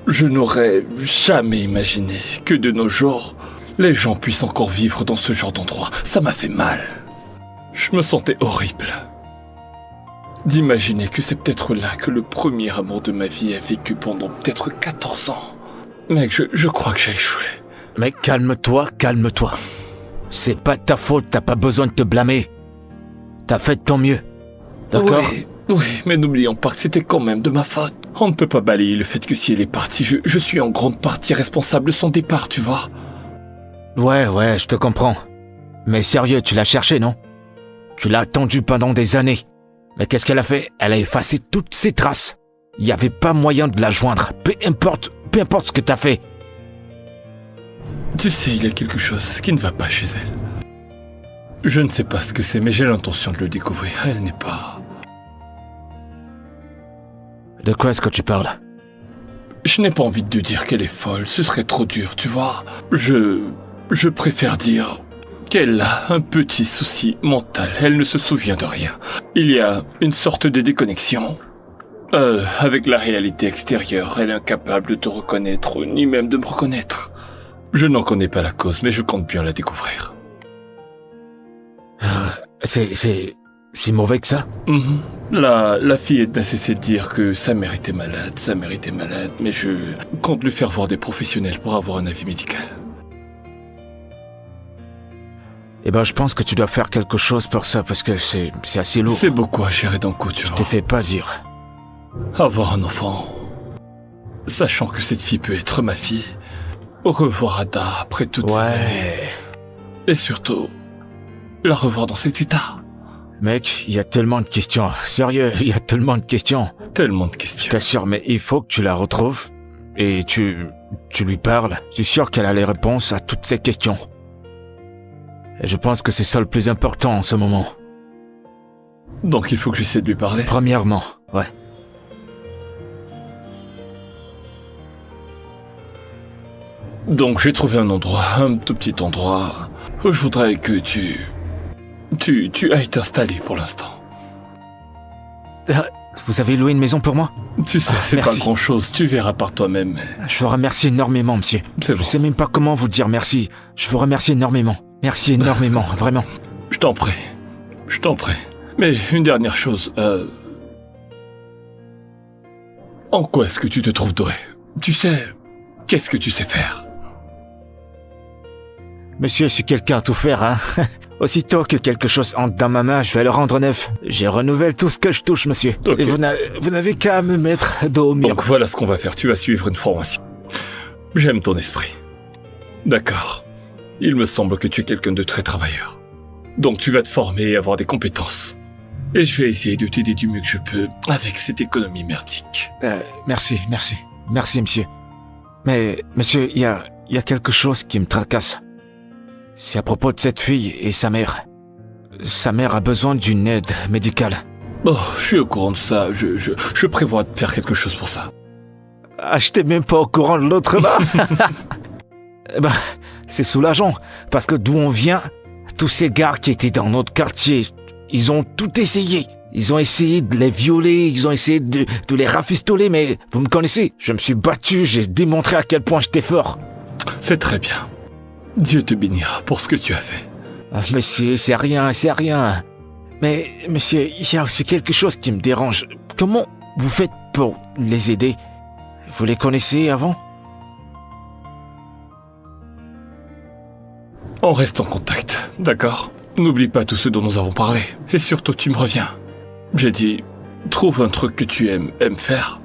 je n'aurais jamais imaginé que de nos jours, les gens puissent encore vivre dans ce genre d'endroit. Ça m'a fait mal. Je me sentais horrible. D'imaginer que c'est peut-être là que le premier amour de ma vie a vécu pendant peut-être 14 ans. Mec, je crois que j'ai échoué. Mec, calme-toi, calme-toi. C'est pas de ta faute, t'as pas besoin de te blâmer. T'as fait de ton mieux. D'accord? Oui, mais n'oublions pas que c'était quand même de ma faute. On ne peut pas balayer le fait que si elle est partie, je suis en grande partie responsable de son départ, tu vois. Ouais, je te comprends. Mais sérieux, tu l'as cherché, non? Tu l'as attendu pendant des années. Mais qu'est-ce qu'elle a fait? Elle a effacé toutes ses traces. Il n'y avait pas moyen de la joindre. Peu importe ce que t'as fait. Tu sais, il y a quelque chose qui ne va pas chez elle. Je ne sais pas ce que c'est, mais j'ai l'intention de le découvrir. Elle n'est pas... De quoi est-ce que tu parles? Je n'ai pas envie de dire qu'elle est folle, ce serait trop dur, tu vois. Je préfère dire qu'elle a un petit souci mental, elle ne se souvient de rien. Il y a une sorte de déconnexion. Avec la réalité extérieure, elle est incapable de te reconnaître, ni même de me reconnaître. Je n'en connais pas la cause, mais je compte bien la découvrir. C'est mauvais que ça? La fillette n'a cessé de dire que sa mère était malade, mais je compte lui faire voir des professionnels pour avoir un avis médical. Eh ben, je pense que tu dois faire quelque chose pour ça, parce que c'est assez lourd. C'est beaucoup à gérer d'un coup, tu vois. Je te fais pas dire. Avoir un enfant, sachant que cette fille peut être ma fille, revoir Ada après toutes ces années, et surtout, la revoir dans cet état. Mec, il y a tellement de questions. Sérieux, il y a tellement de questions. Tellement de Je questions. t'assure, mais il faut que tu la retrouves et tu lui parles. Je suis sûr qu'elle a les réponses à toutes ces questions. Et je pense que c'est ça le plus important en ce moment. Donc il faut que j'essaie de lui parler. Premièrement, ouais. Donc j'ai trouvé un endroit, un tout petit endroit, où je voudrais que tu ailles t'installer pour l'instant. Vous avez loué une maison pour moi? Tu sais, c'est pas Merci. grand chose, tu verras par toi-même. Je vous remercie énormément, monsieur. C'est bon. Je sais même pas comment vous dire merci. Je vous remercie énormément. Merci énormément, vraiment. Je t'en prie. Mais une dernière chose, en quoi est-ce que tu te trouves doué? Tu sais, qu'est-ce que tu sais faire? Monsieur, je suis quelqu'un à tout faire, hein. Aussitôt que quelque chose entre dans ma main, je vais le rendre neuf. Je renouvelle tout ce que je touche, monsieur. Ok. Et vous n'avez qu'à me mettre dos au mur. Donc voilà ce qu'on va faire, tu vas suivre une formation. J'aime ton esprit. D'accord. Il me semble que tu es quelqu'un de très travailleur. Donc tu vas te former et avoir des compétences. Et je vais essayer de t'aider du mieux que je peux avec cette économie merdique. Merci, monsieur. Mais, monsieur, il y a quelque chose qui me tracasse. C'est à propos de cette fille et sa mère. Sa mère a besoin d'une aide médicale. Oh, je suis au courant de ça. Je prévois de faire quelque chose pour ça. Ah, j'étais même pas au courant de l'autre là. Bah, c'est soulageant, parce que d'où on vient, tous ces gars qui étaient dans notre quartier, ils ont tout essayé. Ils ont essayé de les violer, ils ont essayé de les rafistoler, mais vous me connaissez, je me suis battu, j'ai démontré à quel point j'étais fort. C'est très bien. Dieu te bénira pour ce que tu as fait. Ah, monsieur, c'est rien. Mais, monsieur, il y a aussi quelque chose qui me dérange. Comment vous faites pour les aider? Vous les connaissez avant? On reste en contact, d'accord? N'oublie pas tout ce dont nous avons parlé. Et surtout, tu me reviens. J'ai dit, trouve un truc que tu aimes faire.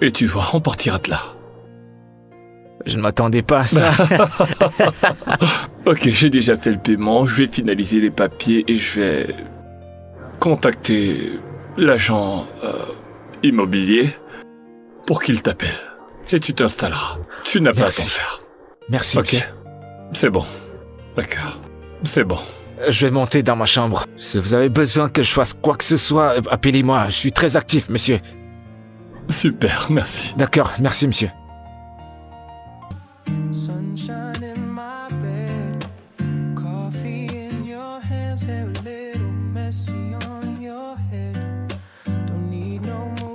Et tu vois, on partira de là. Je ne m'attendais pas à ça. Ok, j'ai déjà fait le paiement, je vais finaliser les papiers et je vais contacter l'agent immobilier pour qu'il t'appelle. Et tu t'installeras. Tu n'as pas à Merci. t'en faire. Merci, Ok, monsieur. c'est bon. D'accord, c'est bon. Je vais monter dans ma chambre. Si vous avez besoin que je fasse quoi que ce soit, appelez-moi. Je suis très actif, monsieur. Super, merci. D'accord, merci, monsieur. Sunshine in my bed, coffee in your hands, hair a little messy on your head. Don't need no more.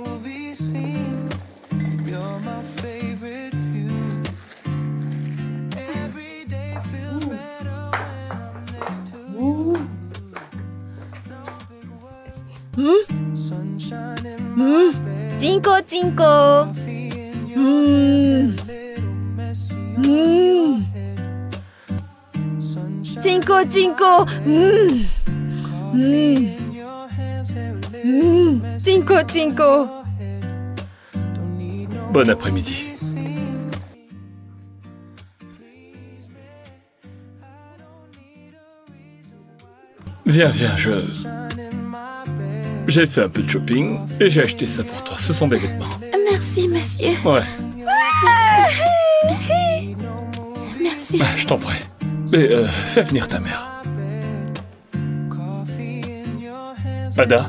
Sunshine in my bed. Cinco, cinco. Coffee in your hands. A little messy on your head. Sunshine Cinco, cinco. in your hands. A little messy Cinco, cinco. Don't need no Bon après-midi. Viens, J'ai fait un peu de shopping et j'ai acheté ça pour toi. Ce sont des vêtements. Merci, monsieur. Ouais, Merci. je t'en prie. Mais fais venir ta mère. Ada,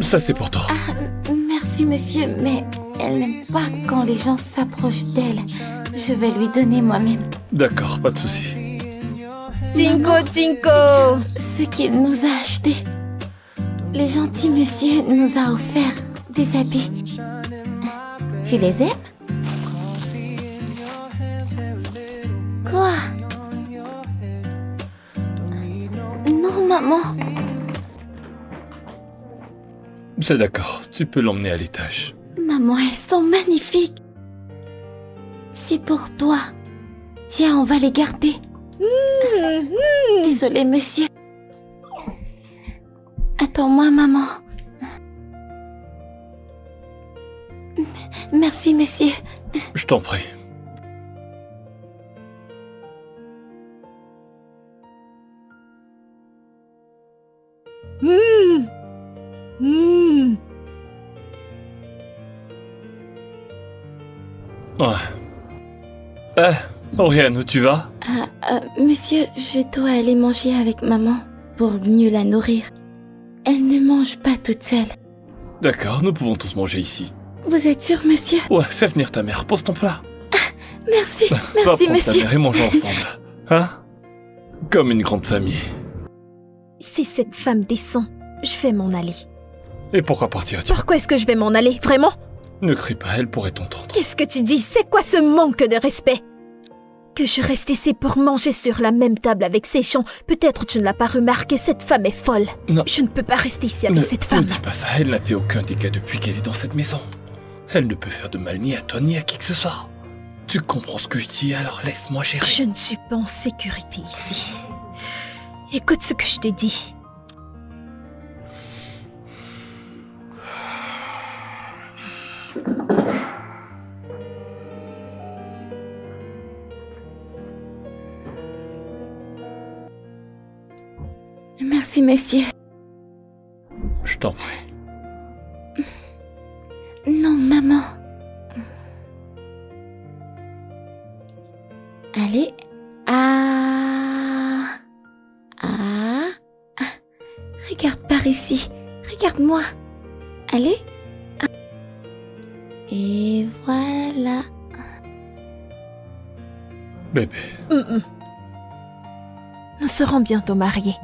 ça c'est pour toi. Merci, monsieur, mais elle n'aime pas quand les gens s'approchent d'elle. Je vais lui donner moi-même. D'accord, pas de souci. Cinco, cinco. Ce qu'il nous a acheté. Le gentil monsieur nous a offert des habits. Tu les aimes? Quoi? Non, maman. C'est d'accord, tu peux l'emmener à l'étage. Maman, elles sont magnifiques. C'est pour toi. Tiens, on va les garder. Désolé, monsieur. Attends-moi, maman. Merci, monsieur. Je t'en prie. Ouais. Oriane, où tu vas? Monsieur, je dois aller manger avec maman pour mieux la nourrir. Elle ne mange pas toute seule. D'accord, nous pouvons tous manger ici. Vous êtes sûr, monsieur? Ouais, fais venir ta mère, pose ton plat. Merci, Va merci, prendre ta monsieur. mère et manger ensemble. Hein? Comme une grande famille. Si cette femme descend, je vais m'en aller. Et pourquoi partirais-tu? Pourquoi est-ce que je vais m'en aller? Vraiment? Ne crie pas, elle pourrait t'entendre. Qu'est-ce que tu dis? C'est quoi ce manque de respect? Que je reste ici pour manger sur la même table avec ces gens. Peut-être tu ne l'as pas remarqué, cette femme est folle. Non. Je ne peux pas rester ici avec cette femme. Ne dis pas ça, elle n'a fait aucun dégât depuis qu'elle est dans cette maison. Elle ne peut faire de mal ni à toi ni à qui que ce soit. Tu comprends ce que je dis, alors laisse-moi gérer. Je ne suis pas en sécurité ici. Écoute ce que je te dis. Merci, monsieur. Je t'en prie. Non, maman. Allez. Regarde par ici. Regarde-moi. Allez. Et voilà. Bébé, Nous serons bientôt mariés.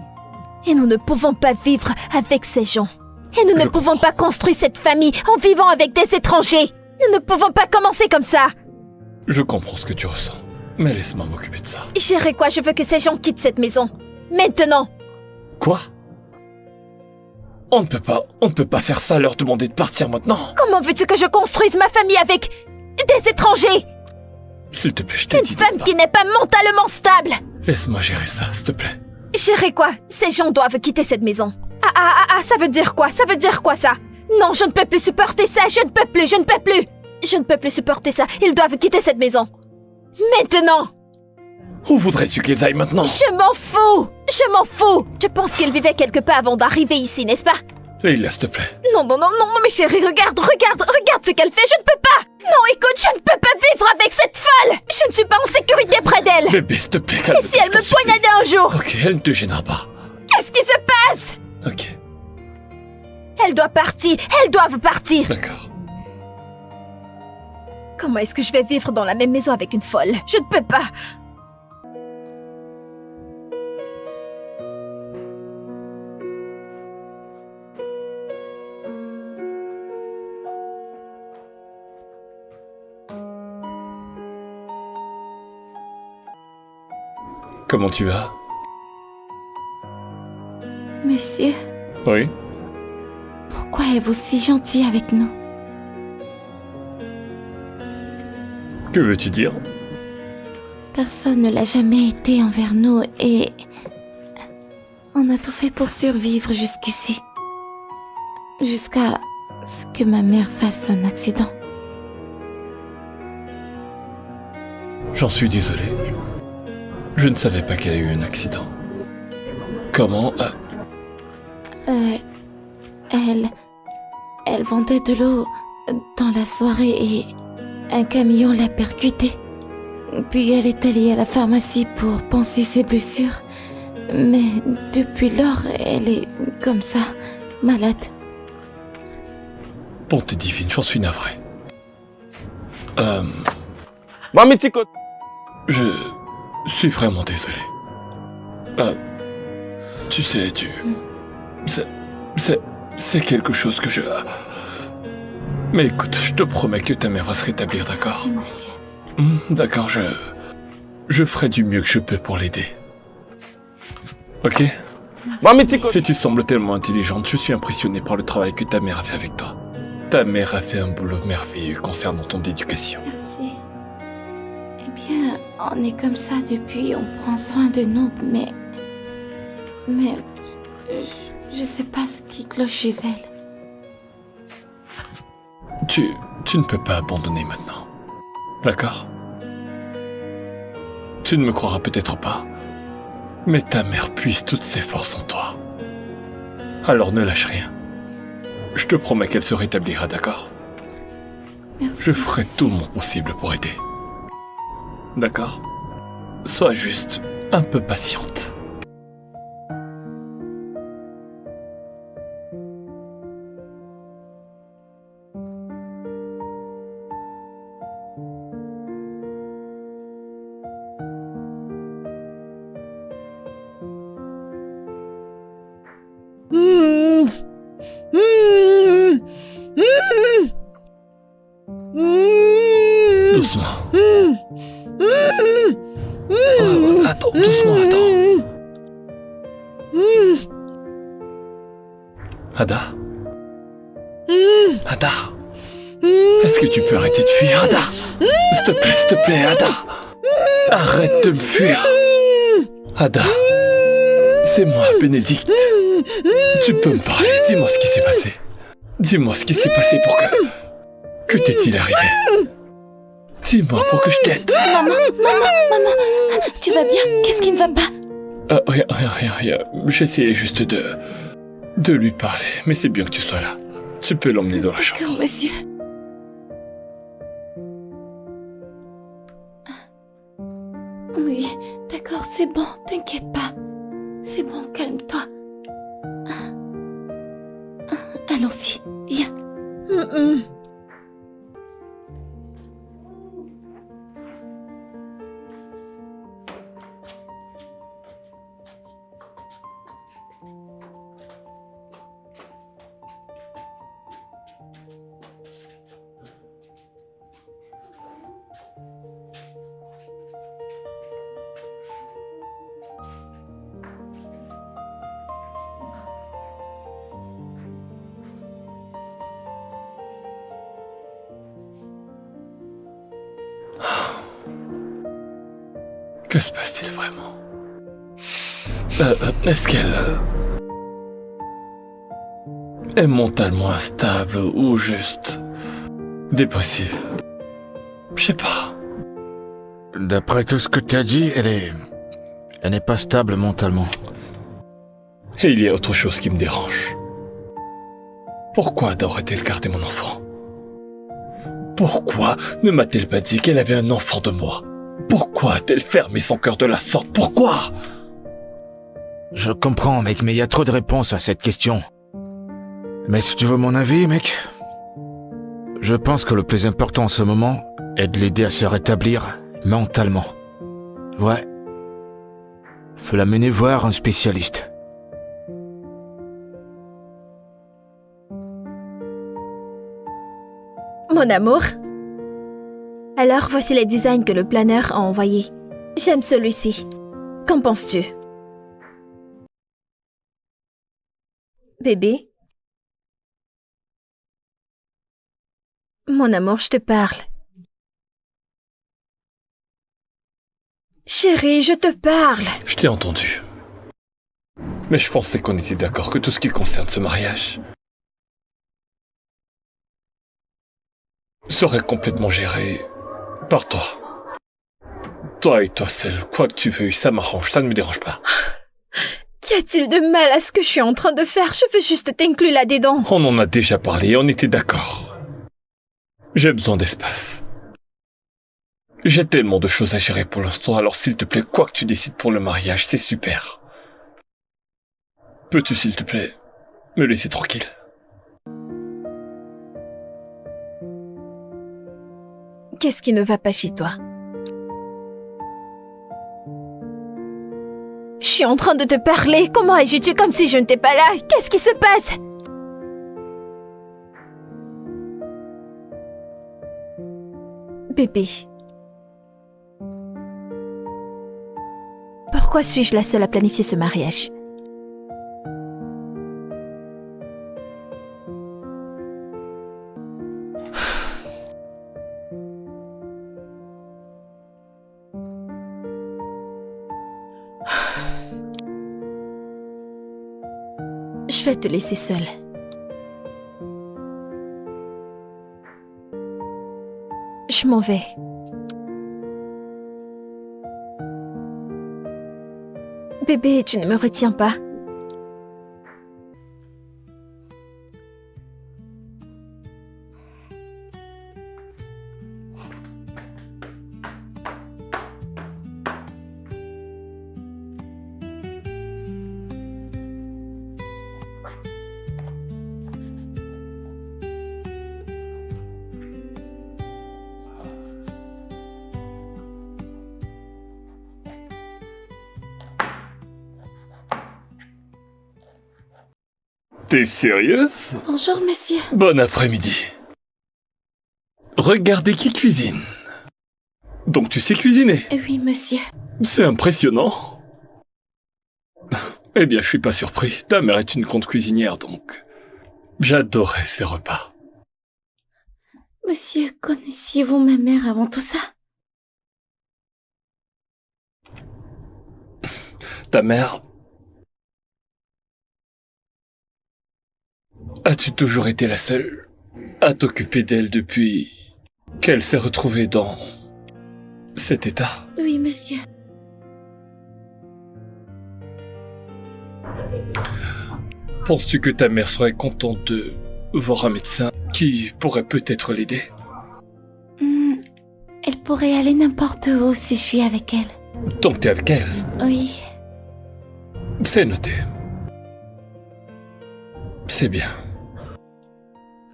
Et nous ne pouvons pas vivre avec ces gens. Et nous ne Je pouvons comprends. pas construire cette famille en vivant avec des étrangers. Nous ne pouvons pas commencer comme ça. je comprends ce que tu ressens. Mais laisse-moi m'occuper de ça. Chérie, quoi, je veux que ces gens quittent cette maison. Maintenant. Quoi? On ne peut pas faire ça, leur demander de partir maintenant. Comment veux-tu que je construise ma famille avec des étrangers? S'il te plaît, je t'ai Une dit de femme pas. qui n'est pas mentalement stable. Laisse-moi gérer ça, s'il te plaît. Chérie, quoi? Ces gens doivent quitter cette maison. Ça veut dire quoi? Ça veut dire quoi, ça? Non, je ne peux plus supporter ça. Je ne peux plus. Je ne peux plus supporter ça. Ils doivent quitter cette maison. Maintenant. Où voudrais-tu qu'ils aillent maintenant? Je m'en fous. Je m'en fous. Je pense qu'ils vivaient quelque part avant d'arriver ici, n'est-ce pas? Leila, s'il te plaît. Non, mais chérie, regarde ce qu'elle fait. Je ne peux pas. Non, écoute, je ne peux pas vivre avec cette folle. Je ne suis pas en sécurité près d'elle. Bébé, s'il te plaît, calme-toi. Et si elle je me t'en supplie. poignardait un jour? Ok, elle ne te gênera pas. Qu'est-ce qui se passe? Ok, Elle doit partir. Elles doivent partir. d'accord. Comment est-ce que je vais vivre dans la même maison avec une folle? Je ne peux pas. Comment tu vas? Monsieur, Oui. pourquoi êtes-vous si gentil avec nous? Que veux-tu dire? Personne ne l'a jamais été envers nous et on a tout fait pour survivre jusqu'ici. Jusqu'à ce que ma mère fasse un accident. J'en suis désolé. Je ne savais pas qu'elle a eu un accident. Comment? Elle vendait de l'eau dans la soirée et un camion l'a percutée. Puis elle est allée à la pharmacie pour panser ses blessures. Mais depuis lors, elle est comme ça, malade. Bonté divine, j'en suis navré. Mami Tico. Je suis vraiment désolé. Tu sais, C'est quelque chose que je... Mais écoute, je te promets que ta mère va se rétablir, d'accord? Si, monsieur. D'accord, je ferai du mieux que je peux pour l'aider. Ok? Mami Tico. Si tu sembles tellement intelligente, je suis impressionné par le travail que ta mère a fait avec toi. Ta mère a fait un boulot merveilleux concernant ton éducation. Merci. Eh bien, on est comme ça depuis, on prend soin de nous, mais je sais pas ce qui cloche chez elle. Tu ne peux pas abandonner maintenant. D'accord? Tu ne me croiras peut-être pas, mais ta mère puise toutes ses forces en toi. Alors ne lâche rien. Je te promets qu'elle se rétablira, d'accord? Merci. Je ferai monsieur. tout mon possible pour aider. D'accord? Sois juste un peu patiente. Doucement. Oh, attends, doucement, attends. Ada? Ada? Est-ce que tu peux arrêter de fuir, Ada? S'il te plaît, Ada! Arrête de me fuir! Ada? C'est moi, Bénédicte. Tu peux me parler, dis-moi ce qui s'est passé. Dis-moi ce qui s'est passé pour que... Que t'est-il arrivé? Dis-moi pour que je t'aide. Maman, tu vas bien? Qu'est-ce qui ne va pas? Rien. J'essayais juste de lui parler, mais c'est bien que tu sois là. Tu peux l'emmener dans la chambre. D'accord, monsieur. Oui, d'accord, c'est bon, t'inquiète pas. C'est bon, calme-toi. Allons-y, viens. Que se passe-t-il vraiment? Est-ce qu'elle est mentalement instable ou juste dépressive? Je sais pas. D'après tout ce que tu as dit, elle n'est pas stable mentalement. Et il y a autre chose qui me dérange. Pourquoi aurait-elle gardé mon enfant? Pourquoi ne m'a-t-elle pas dit qu'elle avait un enfant de moi? Pourquoi a-t-elle fermé son cœur de la sorte? Pourquoi? Je comprends, mec, mais il y a trop de réponses à cette question. Mais si tu veux mon avis, mec, je pense que le plus important en ce moment est de l'aider à se rétablir mentalement. Ouais. Faut la mener voir un spécialiste. Mon amour. Alors, voici les designs que le planeur a envoyés. J'aime celui-ci. Qu'en penses-tu? Bébé? Mon amour, je te parle. Chérie, je te parle. Je t'ai entendu. Mais je pensais qu'on était d'accord que tout ce qui concerne ce mariage serait complètement géré par toi. Toi et toi seul, quoi que tu veuilles, ça m'arrange, ça ne me dérange pas. Qu'y a-t-il de mal à ce que je suis en train de faire? Je veux juste t'inclure là-dedans. On en a déjà parlé et on était d'accord. J'ai besoin d'espace. J'ai tellement de choses à gérer pour l'instant, alors s'il te plaît, quoi que tu décides pour le mariage, c'est super. Peux-tu, s'il te plaît, me laisser tranquille? Qu'est-ce qui ne va pas chez toi? Je suis en train de te parler. Comment agis-tu comme si je n'étais pas là? Qu'est-ce qui se passe? Bébé. Pourquoi suis-je la seule à planifier ce mariage? Je vais te laisser seule. Je m'en vais. Bébé, tu ne me retiens pas. T'es sérieuse? Bonjour, monsieur. Bon après-midi. Regardez qui cuisine. Donc tu sais cuisiner? Oui, monsieur. C'est impressionnant. Eh bien, je suis pas surpris. Ta mère est une grande cuisinière, donc j'adorais ses repas. Monsieur, connaissiez-vous ma mère avant tout ça? Ta mère... As-tu toujours été la seule à t'occuper d'elle depuis qu'elle s'est retrouvée dans cet état? Oui, monsieur. Penses-tu que ta mère serait contente de voir un médecin qui pourrait peut-être l'aider? Elle pourrait aller n'importe où si je suis avec elle. Donc t'es avec elle? Oui. C'est noté. C'est bien.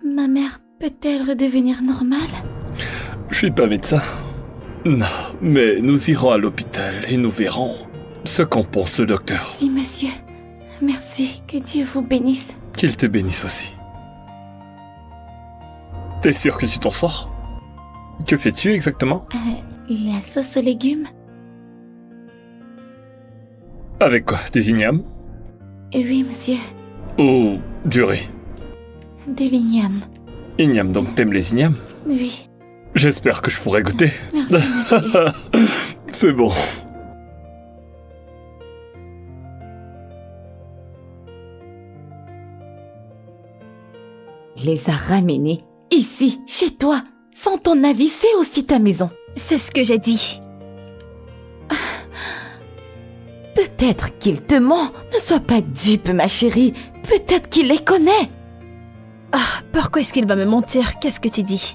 Ma mère peut-elle redevenir normale? Je suis pas médecin. Non, mais nous irons à l'hôpital et nous verrons ce qu'en pense le docteur. Si, monsieur. Merci. Que Dieu vous bénisse. Qu'il te bénisse aussi. T'es sûr que tu t'en sors? Que fais-tu exactement? La sauce aux légumes? Avec quoi? Des ignames? Oui, monsieur. Ou du riz? De l'igname. Igname, donc t'aimes les ignames? Oui. J'espère que je pourrai goûter. Merci, monsieur. C'est bon. Il les a ramenés ici, chez toi. Sans ton avis, c'est aussi ta maison. C'est ce que j'ai dit. Peut-être qu'il te ment. Ne sois pas dupe, ma chérie. Peut-être qu'il les connaît. Ah, pourquoi est-ce qu'il va me mentir? Qu'est-ce que tu dis?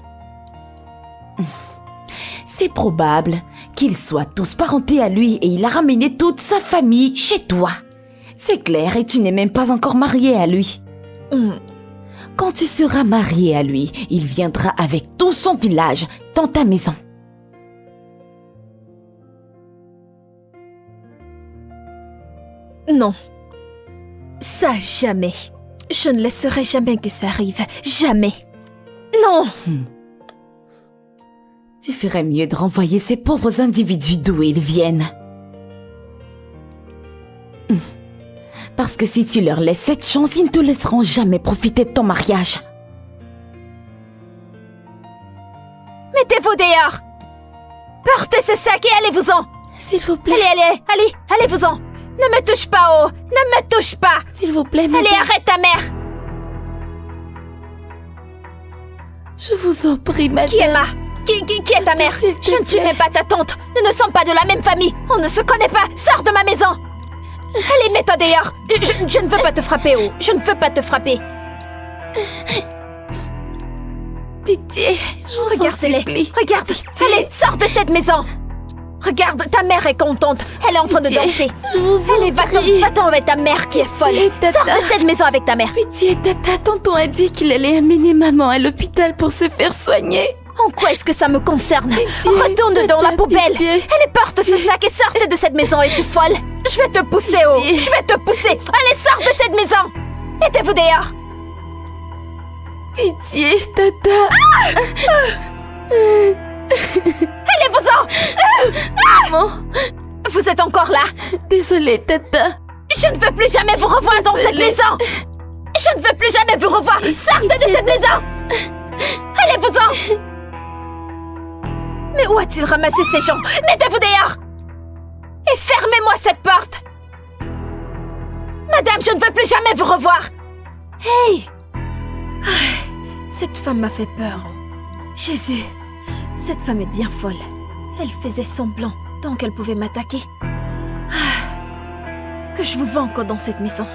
C'est probable qu'ils soient tous parentés à lui et il a ramené toute sa famille chez toi. C'est clair et tu n'es même pas encore mariée à lui. Quand tu seras mariée à lui, il viendra avec tout son village dans ta maison. Non. Ça, jamais. Je ne laisserai jamais que ça arrive. Jamais. Non. Tu ferais mieux de renvoyer ces pauvres individus d'où ils viennent. Parce que si tu leur laisses cette chance, ils ne te laisseront jamais profiter de ton mariage. dehors. Portez ce sac et allez-vous-en. S'il vous plaît. Allez-vous-en. Ne me touche pas, oh. Ne me touche pas. S'il vous plaît, madame. Allez, arrête ta mère. Je vous en prie, madame. Qui est Ma? Qui est ta mère? S'il te Je ne suis plaît. même pas ta tante. Nous ne sommes pas de la même famille. On ne se connaît pas. Sors de ma maison. Allez, mets-toi dehors. Je ne veux pas te frapper, oh. Je ne veux pas te frapper. Pitié, je vous en Regarde-les. supplie. Regarde. Pitié. Allez, sors de cette maison. Regarde, ta mère est contente. Elle est en train de Pitié, danser. je vous en Allez, va-t'en prie. va-t'en avec ta mère qui est folle. Pitié, tata. Sors de cette maison avec ta mère. Pitié, tata, tonton a dit qu'il allait amener maman à l'hôpital pour se faire soigner. En quoi est-ce que ça me concerne? Pitié, Retourne dans la tata, poubelle. pitié. Allez, porte ce sac et sortez de cette maison. Es-tu folle? Je vais te pousser, oh. Pitié. Je vais te pousser. Allez, sors de cette maison. Mettez-vous dehors. Pitié, tata. Allez-vous-en. Maman, Vous êtes encore là? désolée, tata. Je ne veux plus jamais vous revoir dans cette maison. Je ne veux plus jamais vous revoir. Sortez de cette maison. Allez-vous-en. Mais où a-t-il ramassé ces gens? Mettez-vous dehors. Et fermez-moi cette porte. Madame, je ne veux plus jamais vous revoir. Hey. Cette femme m'a fait peur. Jésus, cette femme est bien folle. Elle faisait semblant tant qu'elle pouvait m'attaquer. Que je vous vois encore dans cette maison.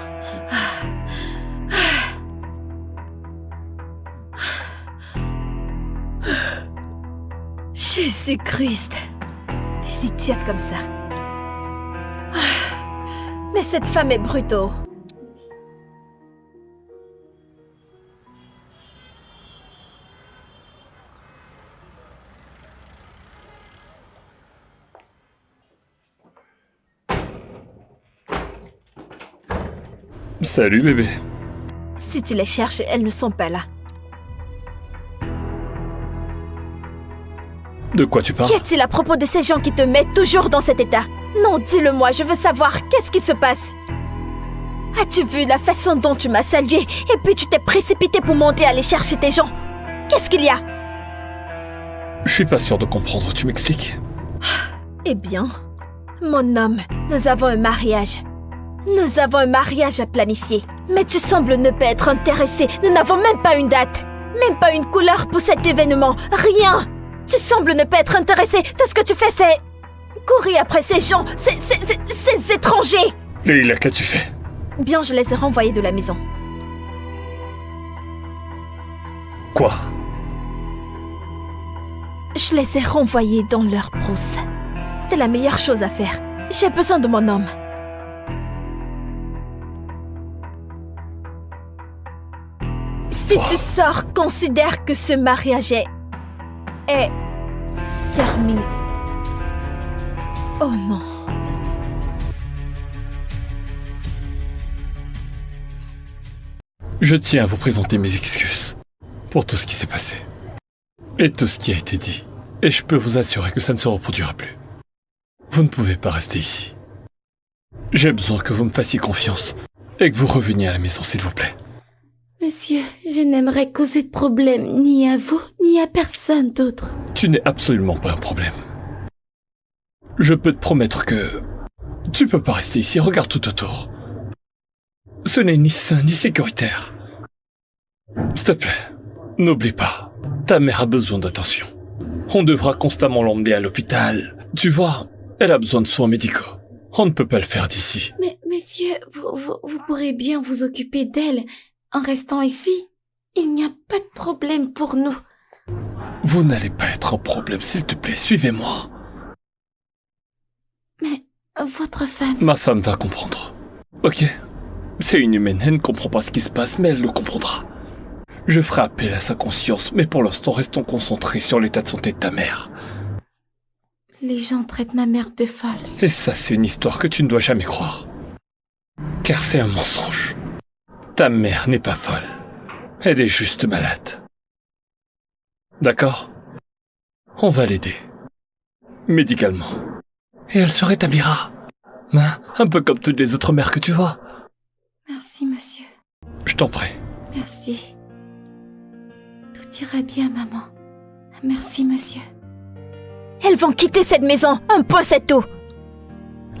Jésus-Christ. Des idiotes comme ça. Mais cette femme est brutale. Salut bébé. Si tu les cherches, elles ne sont pas là. De quoi tu parles? Qu'y a-t-il à propos de ces gens qui te mettent toujours dans cet état? Non, dis-le-moi, je veux savoir, qu'est-ce qui se passe? As-tu vu la façon dont tu m'as salué et puis tu t'es précipité pour monter aller chercher tes gens? Qu'est-ce qu'il y a? Je suis pas sûr de comprendre, tu m'expliques? Eh bien, mon homme, nous avons un mariage. Nous avons un mariage à planifier. Mais tu sembles ne pas être intéressé. Nous n'avons même pas une date. Même pas une couleur pour cet événement. Rien. Tu sembles ne pas être intéressé. Tout ce que tu fais, c'est courir après ces gens, ces étrangers. Leila, qu'as-tu fait? Bien, je les ai renvoyés de la maison. Quoi? Je les ai renvoyés dans leur brousse. C'était la meilleure chose à faire. J'ai besoin de mon homme. Si tu sors, considère que ce mariage est terminé. Oh non. Je tiens à vous présenter mes excuses pour tout ce qui s'est passé et tout ce qui a été dit. Et je peux vous assurer que ça ne se reproduira plus. Vous ne pouvez pas rester ici. J'ai besoin que vous me fassiez confiance et que vous reveniez à la maison, s'il vous plaît. Monsieur, je n'aimerais causer de problème ni à vous, ni à personne d'autre. Tu n'es absolument pas un problème. Je peux te promettre que tu peux pas rester ici, regarde tout autour. Ce n'est ni sain ni sécuritaire. S'il te plaît, n'oublie pas, ta mère a besoin d'attention. On devra constamment l'emmener à l'hôpital. Tu vois, elle a besoin de soins médicaux. On ne peut pas le faire d'ici. Mais, monsieur, vous pourrez bien vous occuper d'elle en restant ici. Il n'y a pas de problème pour nous. Vous n'allez pas être un problème, s'il te plaît, suivez-moi. Mais votre femme... Ma femme va comprendre. Ok? C'est une humaine, elle ne comprend pas ce qui se passe, mais elle le comprendra. Je ferai appel à sa conscience, mais pour l'instant, restons concentrés sur l'état de santé de ta mère. Les gens traitent ma mère de folle. Et ça, c'est une histoire que tu ne dois jamais croire. Car c'est un mensonge. Ta mère n'est pas folle. Elle est juste malade. D'accord? On va l'aider. Médicalement. Et elle se rétablira. Hein? Un peu comme toutes les autres mères que tu vois. Merci, monsieur. Je t'en prie. Merci. Tout ira bien, maman. Merci, monsieur. Elles vont quitter cette maison. Un point, c'est tout.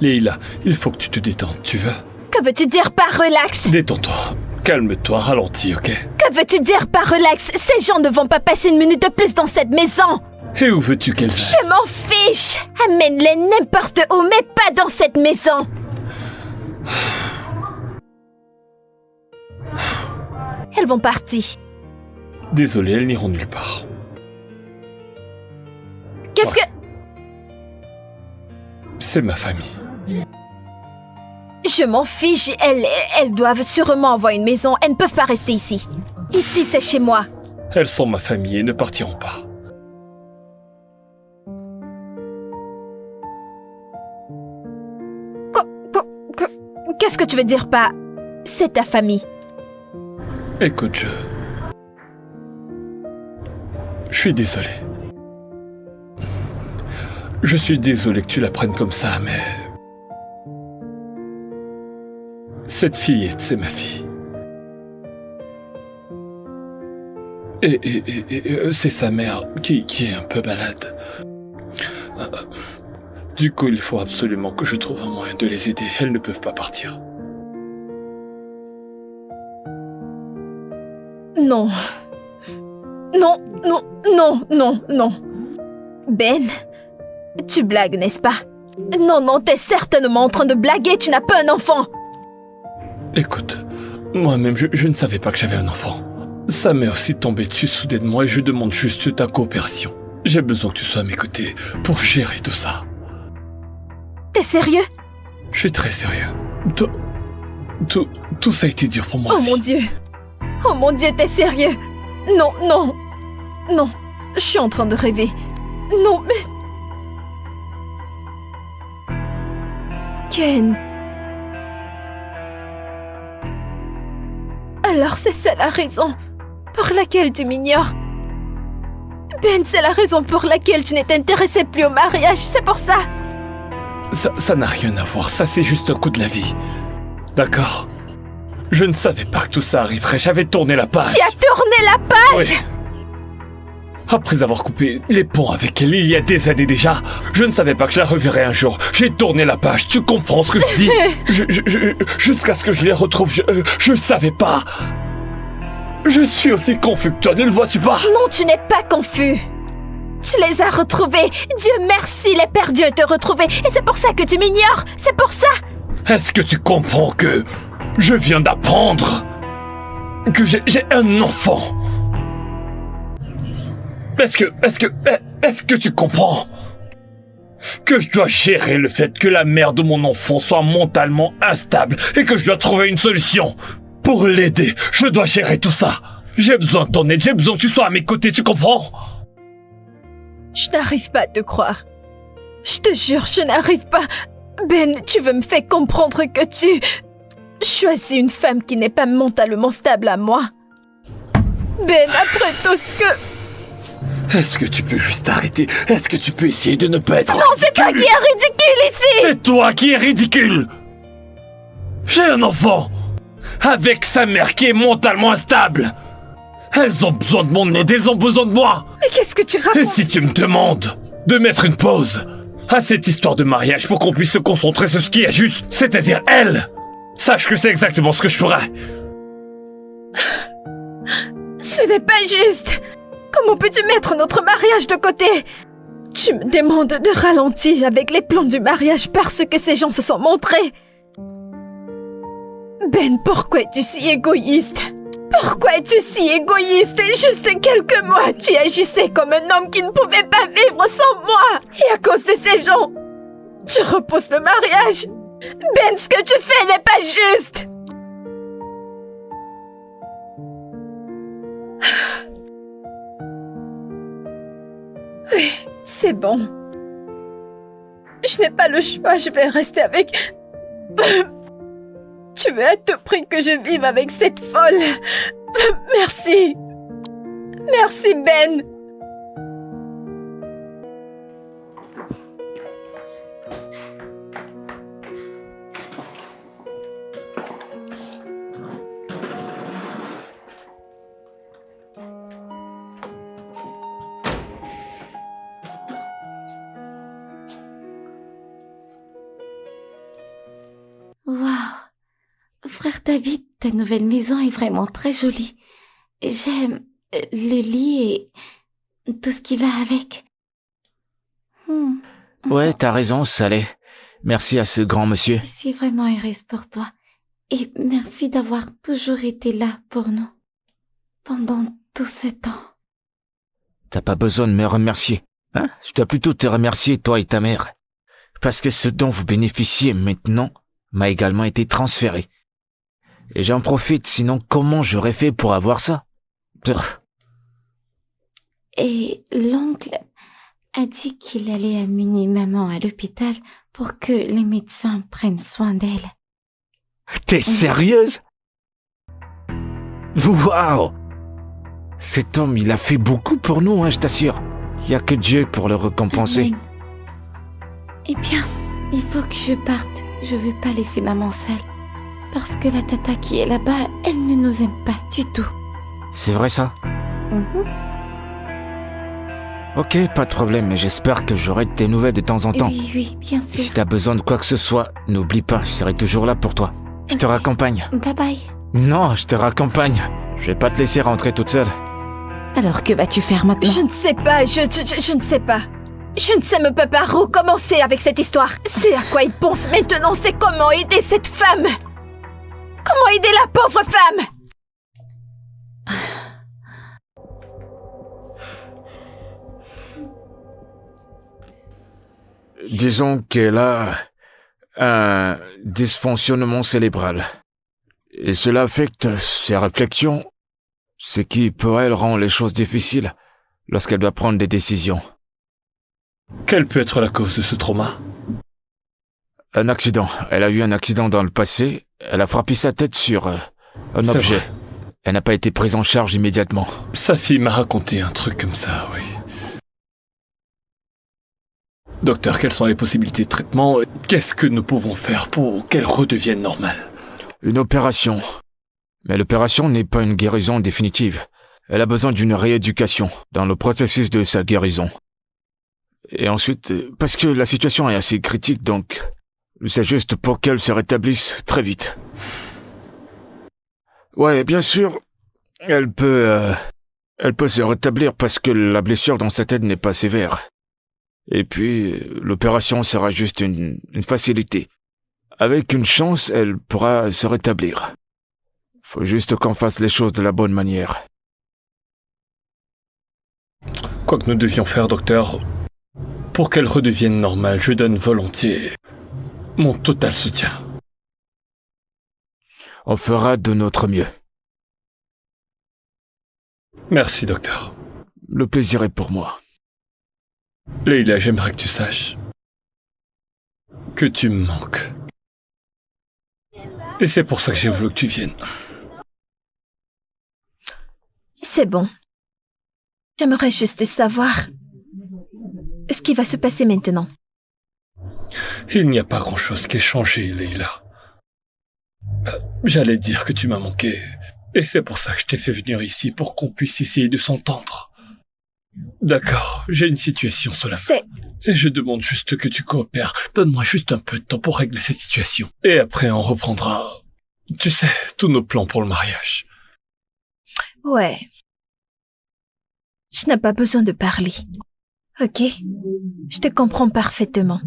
Leila, il faut que tu te détendes, tu veux? Que veux-tu dire par relax? Détends-toi. Calme-toi, ralentis, ok? Que veux-tu dire par relax? Ces gens ne vont pas passer une minute de plus dans cette maison. Et où veux-tu qu'elles aillent? Je m'en fiche. Amène-les n'importe où, mais pas dans cette maison. Elles vont partir. Désolé, elles n'iront nulle part. Qu'est-ce que... C'est ma famille. Je m'en fiche. Elles doivent sûrement avoir une maison. Elles ne peuvent pas rester ici. Ici, c'est chez moi. Elles sont ma famille et ne partiront pas. Qu'est-ce que tu veux dire par... C'est ta famille? Écoute, je suis désolé. Je suis désolé que tu la prennes comme ça, mais... Cette fillette, c'est ma fille. Et c'est sa mère qui est un peu malade. Du coup, il faut absolument que je trouve un moyen de les aider. Elles ne peuvent pas partir. Non. Non, non, non, non, non. Ben, tu blagues, n'est-ce pas? Non, non, t'es certainement en train de blaguer, tu n'as pas un enfant. Écoute, moi-même, je ne savais pas que j'avais un enfant. Ça m'est aussi tombé dessus soudainement et je demande juste ta coopération. J'ai besoin que tu sois à mes côtés pour gérer tout ça. T'es sérieux? Je suis très sérieux. Tout ça a été dur pour moi Oh aussi. mon Dieu. Oh mon Dieu, t'es sérieux? Non, non. Non, je suis en train de rêver. Non, mais... Ken. Alors c'est ça la raison pour laquelle tu m'ignores. Ben, c'est la raison pour laquelle tu n'es intéressé plus au mariage, c'est pour ça. Ça n'a rien à voir, ça c'est juste un coup de la vie. D'accord? Je ne savais pas que tout ça arriverait, j'avais tourné la page. Tu as tourné la page? Oui. Après avoir coupé les ponts avec elle il y a des années déjà, je ne savais pas que je la reverrais un jour. J'ai tourné la page, tu comprends ce que je dis? Jusqu'à ce que je les retrouve, je savais pas. Je suis aussi confus que toi, ne le vois-tu pas? Non, tu n'es pas confus. Tu les as retrouvés. Dieu merci, les pères Dieu te retrouver. Et c'est pour ça que tu m'ignores. C'est pour ça. Est-ce que tu comprends que je viens d'apprendre que j'ai un enfant? Est-ce que tu comprends que je dois gérer le fait que la mère de mon enfant soit mentalement instable et que je dois trouver une solution pour l'aider? Je dois gérer tout ça. J'ai besoin de ton aide, j'ai besoin que tu sois à mes côtés, tu comprends? Je n'arrive pas à te croire. Je te jure, je n'arrive pas. Ben, tu veux me faire comprendre que tu choisis une femme qui n'est pas mentalement stable à moi. Ben, après tout ce que... Est-ce que tu peux juste arrêter? Est-ce que tu peux essayer de ne pas être... Non, c'est toi qui es ridicule ici! C'est toi qui es ridicule! J'ai un enfant! Avec sa mère qui est mentalement instable! Elles ont besoin de mon aide, elles ont besoin de moi! Mais qu'est-ce que tu Et racontes? si tu me demandes de mettre une pause à cette histoire de mariage pour qu'on puisse se concentrer sur ce qui est juste, c'est-à-dire elle, sache que c'est exactement ce que je ferai. Ce n'est pas juste. Comment peux-tu mettre notre mariage de côté? Tu me demandes de ralentir avec les plans du mariage parce que ces gens se sont montrés. Ben, pourquoi es-tu si égoïste? Pourquoi es-tu si égoïste? Juste quelques mois, tu agissais comme un homme qui ne pouvait pas vivre sans moi. Et à cause de ces gens, tu repousses le mariage. Ben, ce que tu fais n'est pas juste. Oui, c'est bon. Je n'ai pas le choix, je vais rester avec... Tu veux à tout prix que je vive avec cette folle. Merci. Merci, Ben. frère David, ta nouvelle maison est vraiment très jolie. J'aime le lit et tout ce qui va avec. Ouais, t'as raison, Saleh. Merci à ce grand monsieur. Je suis vraiment heureuse pour toi. Et merci d'avoir toujours été là pour nous. Pendant tout ce temps. T'as pas besoin de me remercier. Hein? Je dois plutôt te remercier, toi et ta mère. Parce que ce dont vous bénéficiez maintenant m'a également été transféré. Et j'en profite, sinon comment j'aurais fait pour avoir ça? Et l'oncle a dit qu'il allait amener maman à l'hôpital pour que les médecins prennent soin d'elle. T'es sérieuse? Waouh! Cet homme, il a fait beaucoup pour nous, hein, je t'assure. Il n'y a que Dieu pour le récompenser. Amen. Eh bien, il faut que je parte. Je veux pas laisser maman seule. Parce que la tata qui est là-bas, elle ne nous aime pas du tout. C'est vrai ça? Mhm. Ok, pas de problème, mais j'espère que j'aurai de tes nouvelles de temps en temps. Oui, bien Et si sûr. t'as besoin de quoi que ce soit, n'oublie pas, je serai toujours là pour toi. Je te Ok. raccompagne. Bye bye. Non, je te raccompagne. Je vais pas te laisser rentrer toute seule. Alors que vas-tu faire maintenant? Je ne sais pas, je ne sais pas. Je ne sais même pas par où commencer avec cette histoire. Ce à quoi il pense maintenant, c'est comment aider cette femme. Comment aider la pauvre femme? Disons qu'elle a un dysfonctionnement cérébral. Et cela affecte ses réflexions, ce qui, pour elle, rend les choses difficiles lorsqu'elle doit prendre des décisions. Quelle peut être la cause de ce trauma? Un accident. Elle a eu un accident dans le passé. Elle a frappé sa tête sur un C'est objet. vrai. Elle n'a pas été prise en charge immédiatement. Sa fille m'a raconté un truc comme ça, oui. Docteur, quelles sont les possibilités de traitement? Qu'est-ce que nous pouvons faire pour qu'elle redevienne normale? Une opération. Mais l'opération n'est pas une guérison définitive. Elle a besoin d'une rééducation dans le processus de sa guérison. Et ensuite, parce que la situation est assez critique, donc c'est juste pour qu'elle se rétablisse très vite. Ouais, bien sûr, elle peut se rétablir parce que la blessure dans sa tête n'est pas sévère. Et puis, l'opération sera juste une facilité. Avec une chance, elle pourra se rétablir. Faut juste qu'on fasse les choses de la bonne manière. Quoi que nous devions faire, docteur, pour qu'elle redevienne normale, je donne volontiers mon total soutien. On fera de notre mieux. Merci, docteur. Le plaisir est pour moi. Leïla, j'aimerais que tu saches que tu me manques. Et c'est pour ça que j'ai voulu que tu viennes. C'est bon. J'aimerais juste savoir ce qui va se passer maintenant. Il n'y a pas grand-chose qui ait changé, Leïla. J'allais dire que tu m'as manqué. Et c'est pour ça que je t'ai fait venir ici, pour qu'on puisse essayer de s'entendre. D'accord, j'ai une situation sous la main. C'est... Et je demande juste que tu coopères. Donne-moi juste un peu de temps pour régler cette situation. Et après, on reprendra, tu sais, tous nos plans pour le mariage. Ouais. Je n'ai pas besoin de parler. Ok? Je te comprends parfaitement.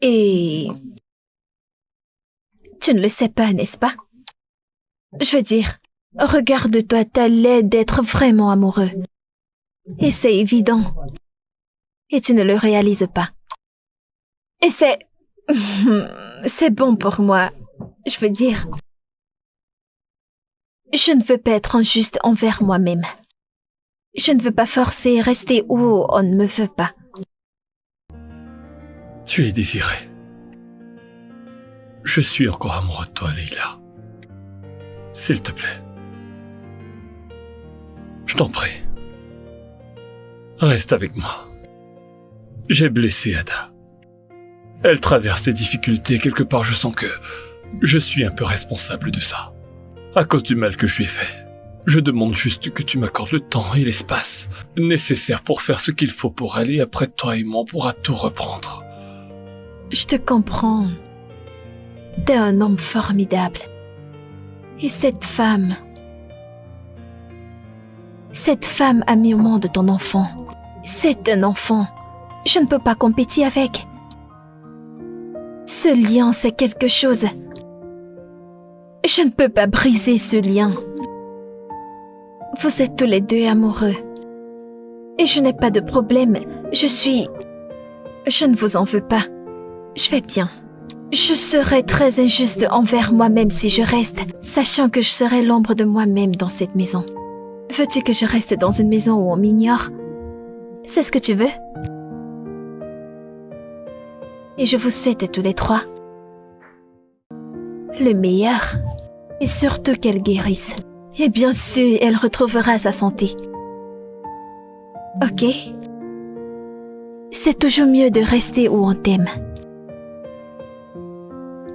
Et... tu ne le sais pas, n'est-ce pas? Je veux dire, regarde-toi, t'as l'air d'être vraiment amoureux. Et c'est évident. Et tu ne le réalises pas. Et c'est... c'est bon pour moi. Je veux dire... je ne veux pas être injuste envers moi-même. Je ne veux pas forcer et rester où on ne me veut pas. Tu es désiré. Je suis encore amoureux de toi, Leïla. S'il te plaît. Je t'en prie. Reste avec moi. J'ai blessé Ada. Elle traverse des difficultés. Quelque part, je sens que je suis un peu responsable de ça. À cause du mal que je lui ai fait. Je demande juste que tu m'accordes le temps et l'espace nécessaires pour faire ce qu'il faut pour aller. Après, toi et moi, on pourra tout reprendre. Je te comprends. T'es un homme formidable. Et cette femme a mis au monde ton enfant. C'est un enfant. Je ne peux pas compétir avec. Ce lien, c'est quelque chose. Je ne peux pas briser ce lien. Vous êtes tous les deux amoureux. Et je n'ai pas de problème. Je ne vous en veux pas. Je vais bien. Je serais très injuste envers moi-même si je reste, sachant que je serai l'ombre de moi-même dans cette maison. Veux-tu que je reste dans une maison où on m'ignore? C'est ce que tu veux? Et je vous souhaite à tous les trois le meilleur. Et surtout qu'elle guérisse. Et bien sûr, elle retrouvera sa santé. Ok? C'est toujours mieux de rester où on t'aime.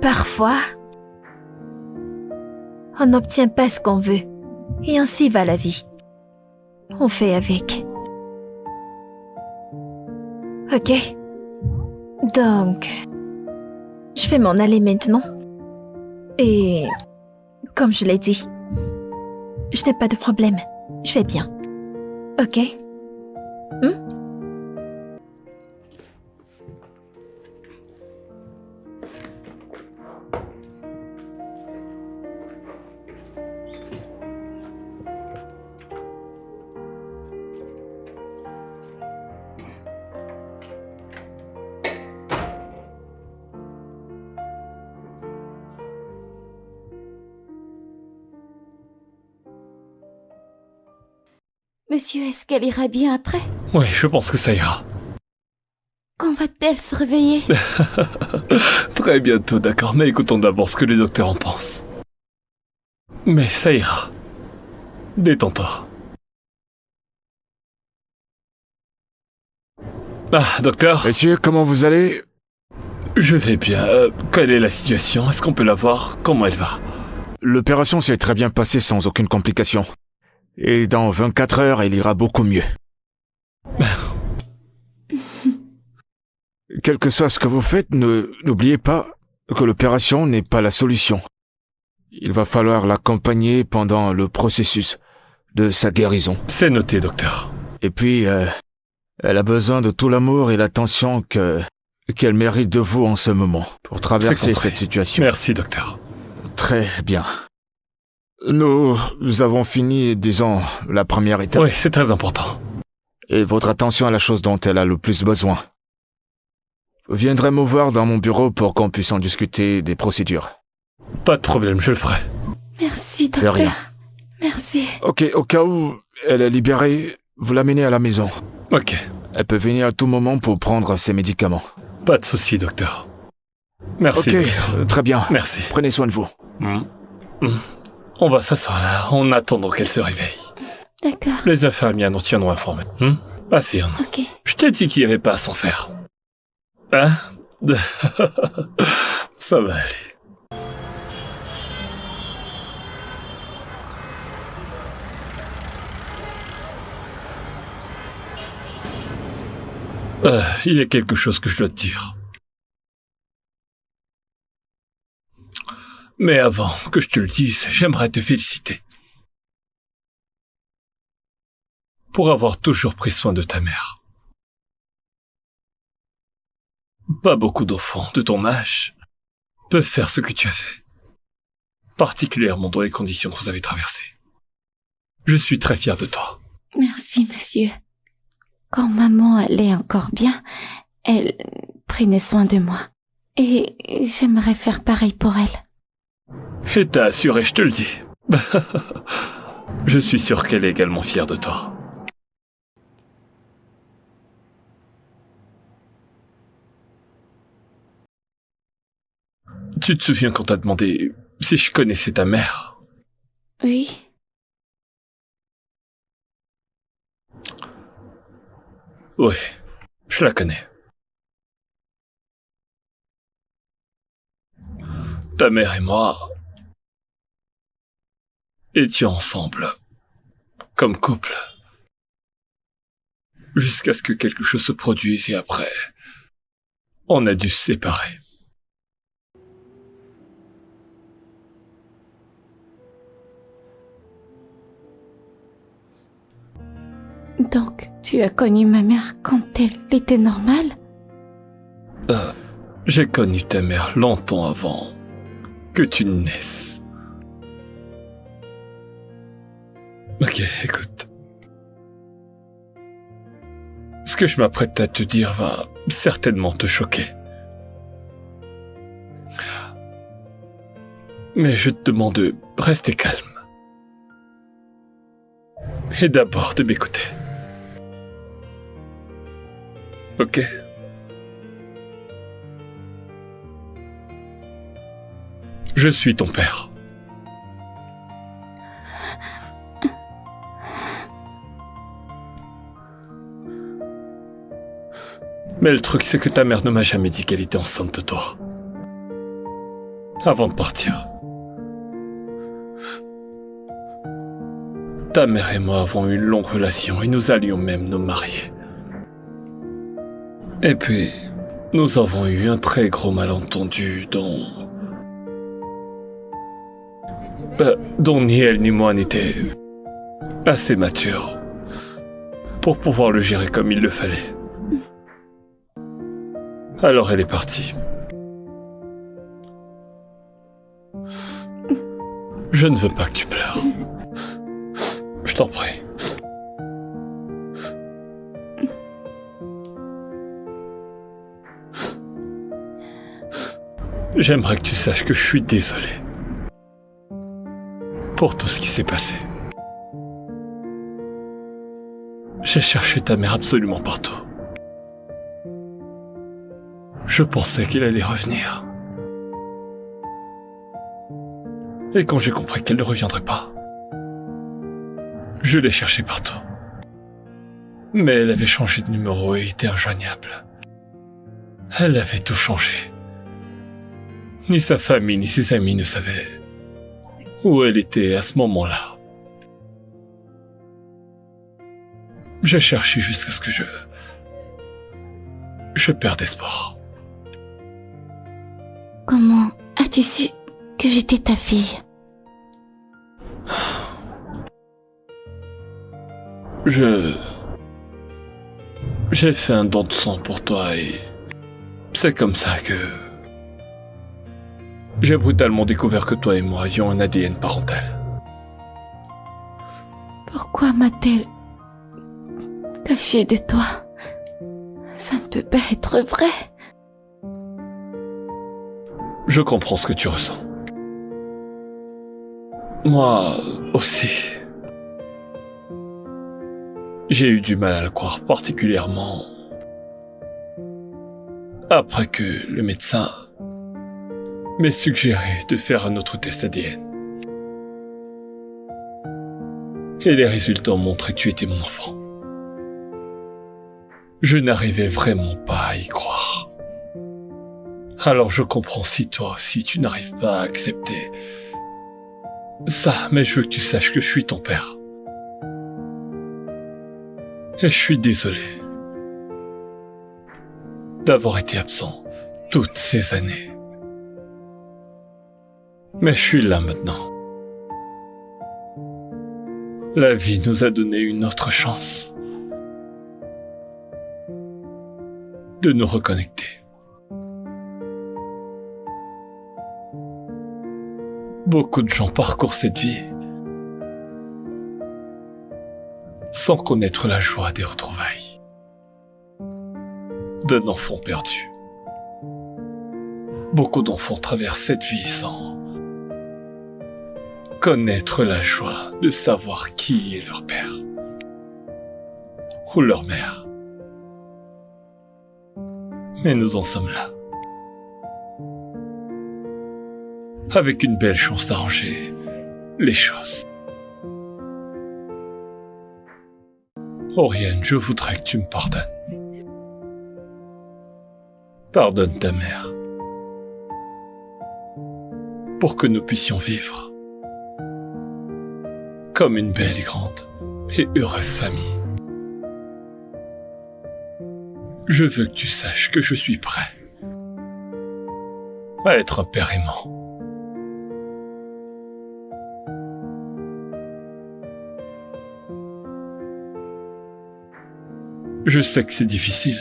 Parfois, on n'obtient pas ce qu'on veut. Et ainsi va la vie. On fait avec. Ok? Donc, je vais m'en aller maintenant. Et, comme je l'ai dit, je n'ai pas de problème. Je vais bien. Ok? Monsieur, est-ce qu'elle ira bien après? Oui, je pense que ça ira. Quand va-t-elle se réveiller? Très bientôt, d'accord, mais écoutons d'abord ce que le docteur en pense. Mais ça ira. Détends-toi. Ah, docteur, Messieurs, comment vous allez? je vais bien. Quelle est la situation? Est-ce qu'on peut la voir? Comment elle va? L'opération s'est très bien passée sans aucune complication. Et dans 24 heures, elle ira beaucoup mieux. Quel que soit ce que vous faites, n'oubliez pas que l'opération n'est pas la solution. Il va falloir l'accompagner pendant le processus de sa guérison. C'est noté, docteur. Et puis, elle a besoin de tout l'amour et l'attention qu'elle mérite de vous en ce moment pour traverser compris. cette situation. Merci, docteur. Très bien. Nous avons fini, disons, la première étape. Oui, c'est très important. Et votre attention à la chose dont elle a le plus besoin. Vous viendrez me voir dans mon bureau pour qu'on puisse en discuter des procédures. Pas de problème, je le ferai. Merci, De rien. docteur. Merci. Ok, au cas où elle est libérée, vous l'amenez à la maison. Ok, Elle peut venir à tout moment pour prendre ses médicaments. pas de souci, docteur. Merci, Ok, docteur. très bien. Merci. Prenez soin de vous. On va s'asseoir là, en attendant qu'elle se réveille. D'accord. Les infirmières nous tiendront informés. Asseyons. Ok. Je t'ai dit qu'il n'y avait pas à s'en faire. Hein? Ça va aller. Il y a quelque chose que je dois te dire. Mais avant que je te le dise, j'aimerais te féliciter. Pour avoir toujours pris soin de ta mère. Pas beaucoup d'enfants de ton âge peuvent faire ce que tu as fait. Particulièrement dans les conditions que vous avez traversées. Je suis très fier de toi. Merci, monsieur. Quand maman allait encore bien, elle prenait soin de moi. Et j'aimerais faire pareil pour elle. Et t'as assuré, je te le dis. Je suis sûr qu'elle est également fière de toi. Tu te souviens quand t'as demandé si je connaissais ta mère? Oui. Oui, je la connais. Ta mère et moi étions ensemble, comme couple, jusqu'à ce que quelque chose se produise et après, on a dû se séparer. Donc, tu as connu ma mère quand elle était normale? J'ai connu ta mère longtemps avant que tu ne naisses. Ok, écoute. Ce que je m'apprête à te dire va certainement te choquer. Mais je te demande de rester calme. Et d'abord de m'écouter. Ok? Je suis ton père. Mais le truc, c'est que ta mère ne m'a jamais dit qu'elle était enceinte de toi. Avant de partir. Ta mère et moi avons eu une longue relation et nous allions même nous marier. Et puis, nous avons eu un très gros malentendu dont ni elle ni moi n'étaient assez matures pour pouvoir le gérer comme il le fallait. Alors elle est partie. Je ne veux pas que tu pleures. Je t'en prie. J'aimerais que tu saches que je suis désolé pour tout ce qui s'est passé. J'ai cherché ta mère absolument partout. Je pensais qu'elle allait revenir. Et quand j'ai compris qu'elle ne reviendrait pas, je l'ai cherchée partout. Mais elle avait changé de numéro et était injoignable. Elle avait tout changé. Ni sa famille, ni ses amis ne savaient où elle était à ce moment-là. J'ai cherché jusqu'à ce que je perde espoir. Comment as-tu su que j'étais ta fille? J'ai fait un don de sang pour toi et c'est comme ça que j'ai brutalement découvert que toi et moi avions un ADN parental. Pourquoi m'a-t-elle caché de toi? Ça ne peut pas être vrai. Je comprends ce que tu ressens. Moi aussi. J'ai eu du mal à le croire, particulièrement après que le médecin m'ait suggéré de faire un autre test ADN. Et les résultats ont montré que tu étais mon enfant. Je n'arrivais vraiment pas à y croire. Alors je comprends si toi aussi tu n'arrives pas à accepter ça, mais je veux que tu saches que je suis ton père. Et je suis désolé d'avoir été absent toutes ces années. Mais je suis là maintenant. La vie nous a donné une autre chance de nous reconnecter. Beaucoup de gens parcourent cette vie sans connaître la joie des retrouvailles d'un enfant perdu. Beaucoup d'enfants traversent cette vie sans connaître la joie de savoir qui est leur père ou leur mère. Mais nous en sommes là, avec une belle chance d'arranger les choses. Oriane, je voudrais que tu me pardonnes. Pardonne ta mère, pour que nous puissions vivre comme une belle et grande et heureuse famille. Je veux que tu saches que je suis prêt à être un père aimant. Je sais que c'est difficile.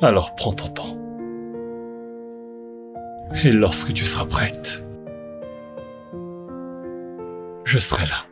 Alors prends ton temps. Et lorsque tu seras prête, je serai là.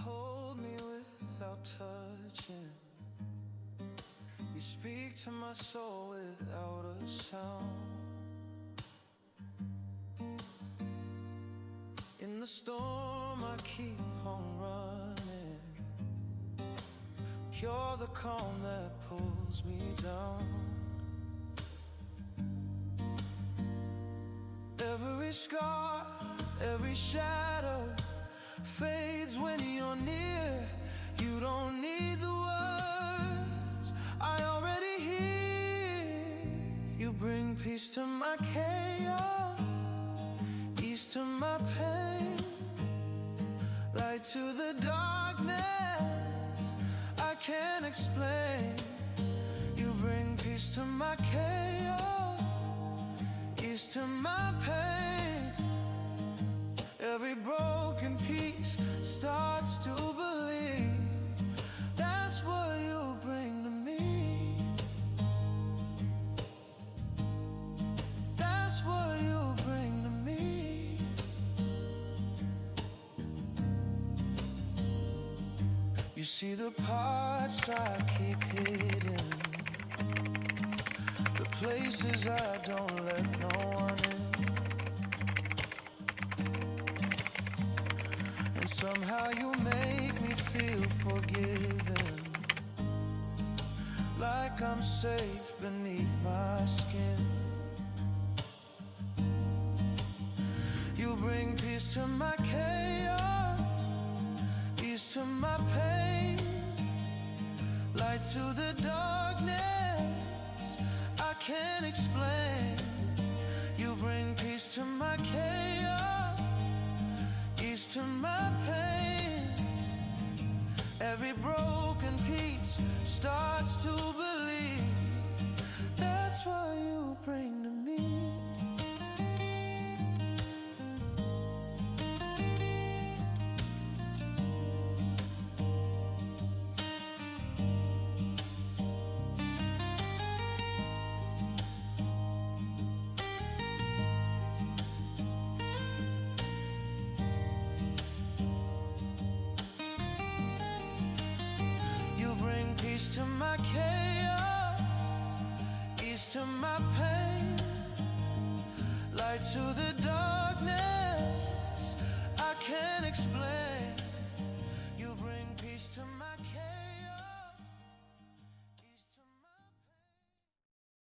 Hold me without touching. You speak to my soul without a sound. In the storm I keep on running. You're the calm that pulls me down. Every scar, every shadow fades when you're near. You don't need the words, I already hear. You bring peace to my chaos, ease to my pain, light to the darkness I can't explain. You bring peace to my chaos, ease to my pain. Every broken piece starts to believe. That's what you bring to me. That's what you bring to me. You see the parts I keep hidden, the places I don't let no one in. Somehow you make me feel forgiven, like I'm safe beneath my skin. You bring peace to my chaos, ease to my pain, light to the darkness I can't explain. You bring peace to my chaos, ease to my pain. Every broken piece starts to believe. That's what you bring to me. Peace to my chaos, ease to my pain, light to the darkness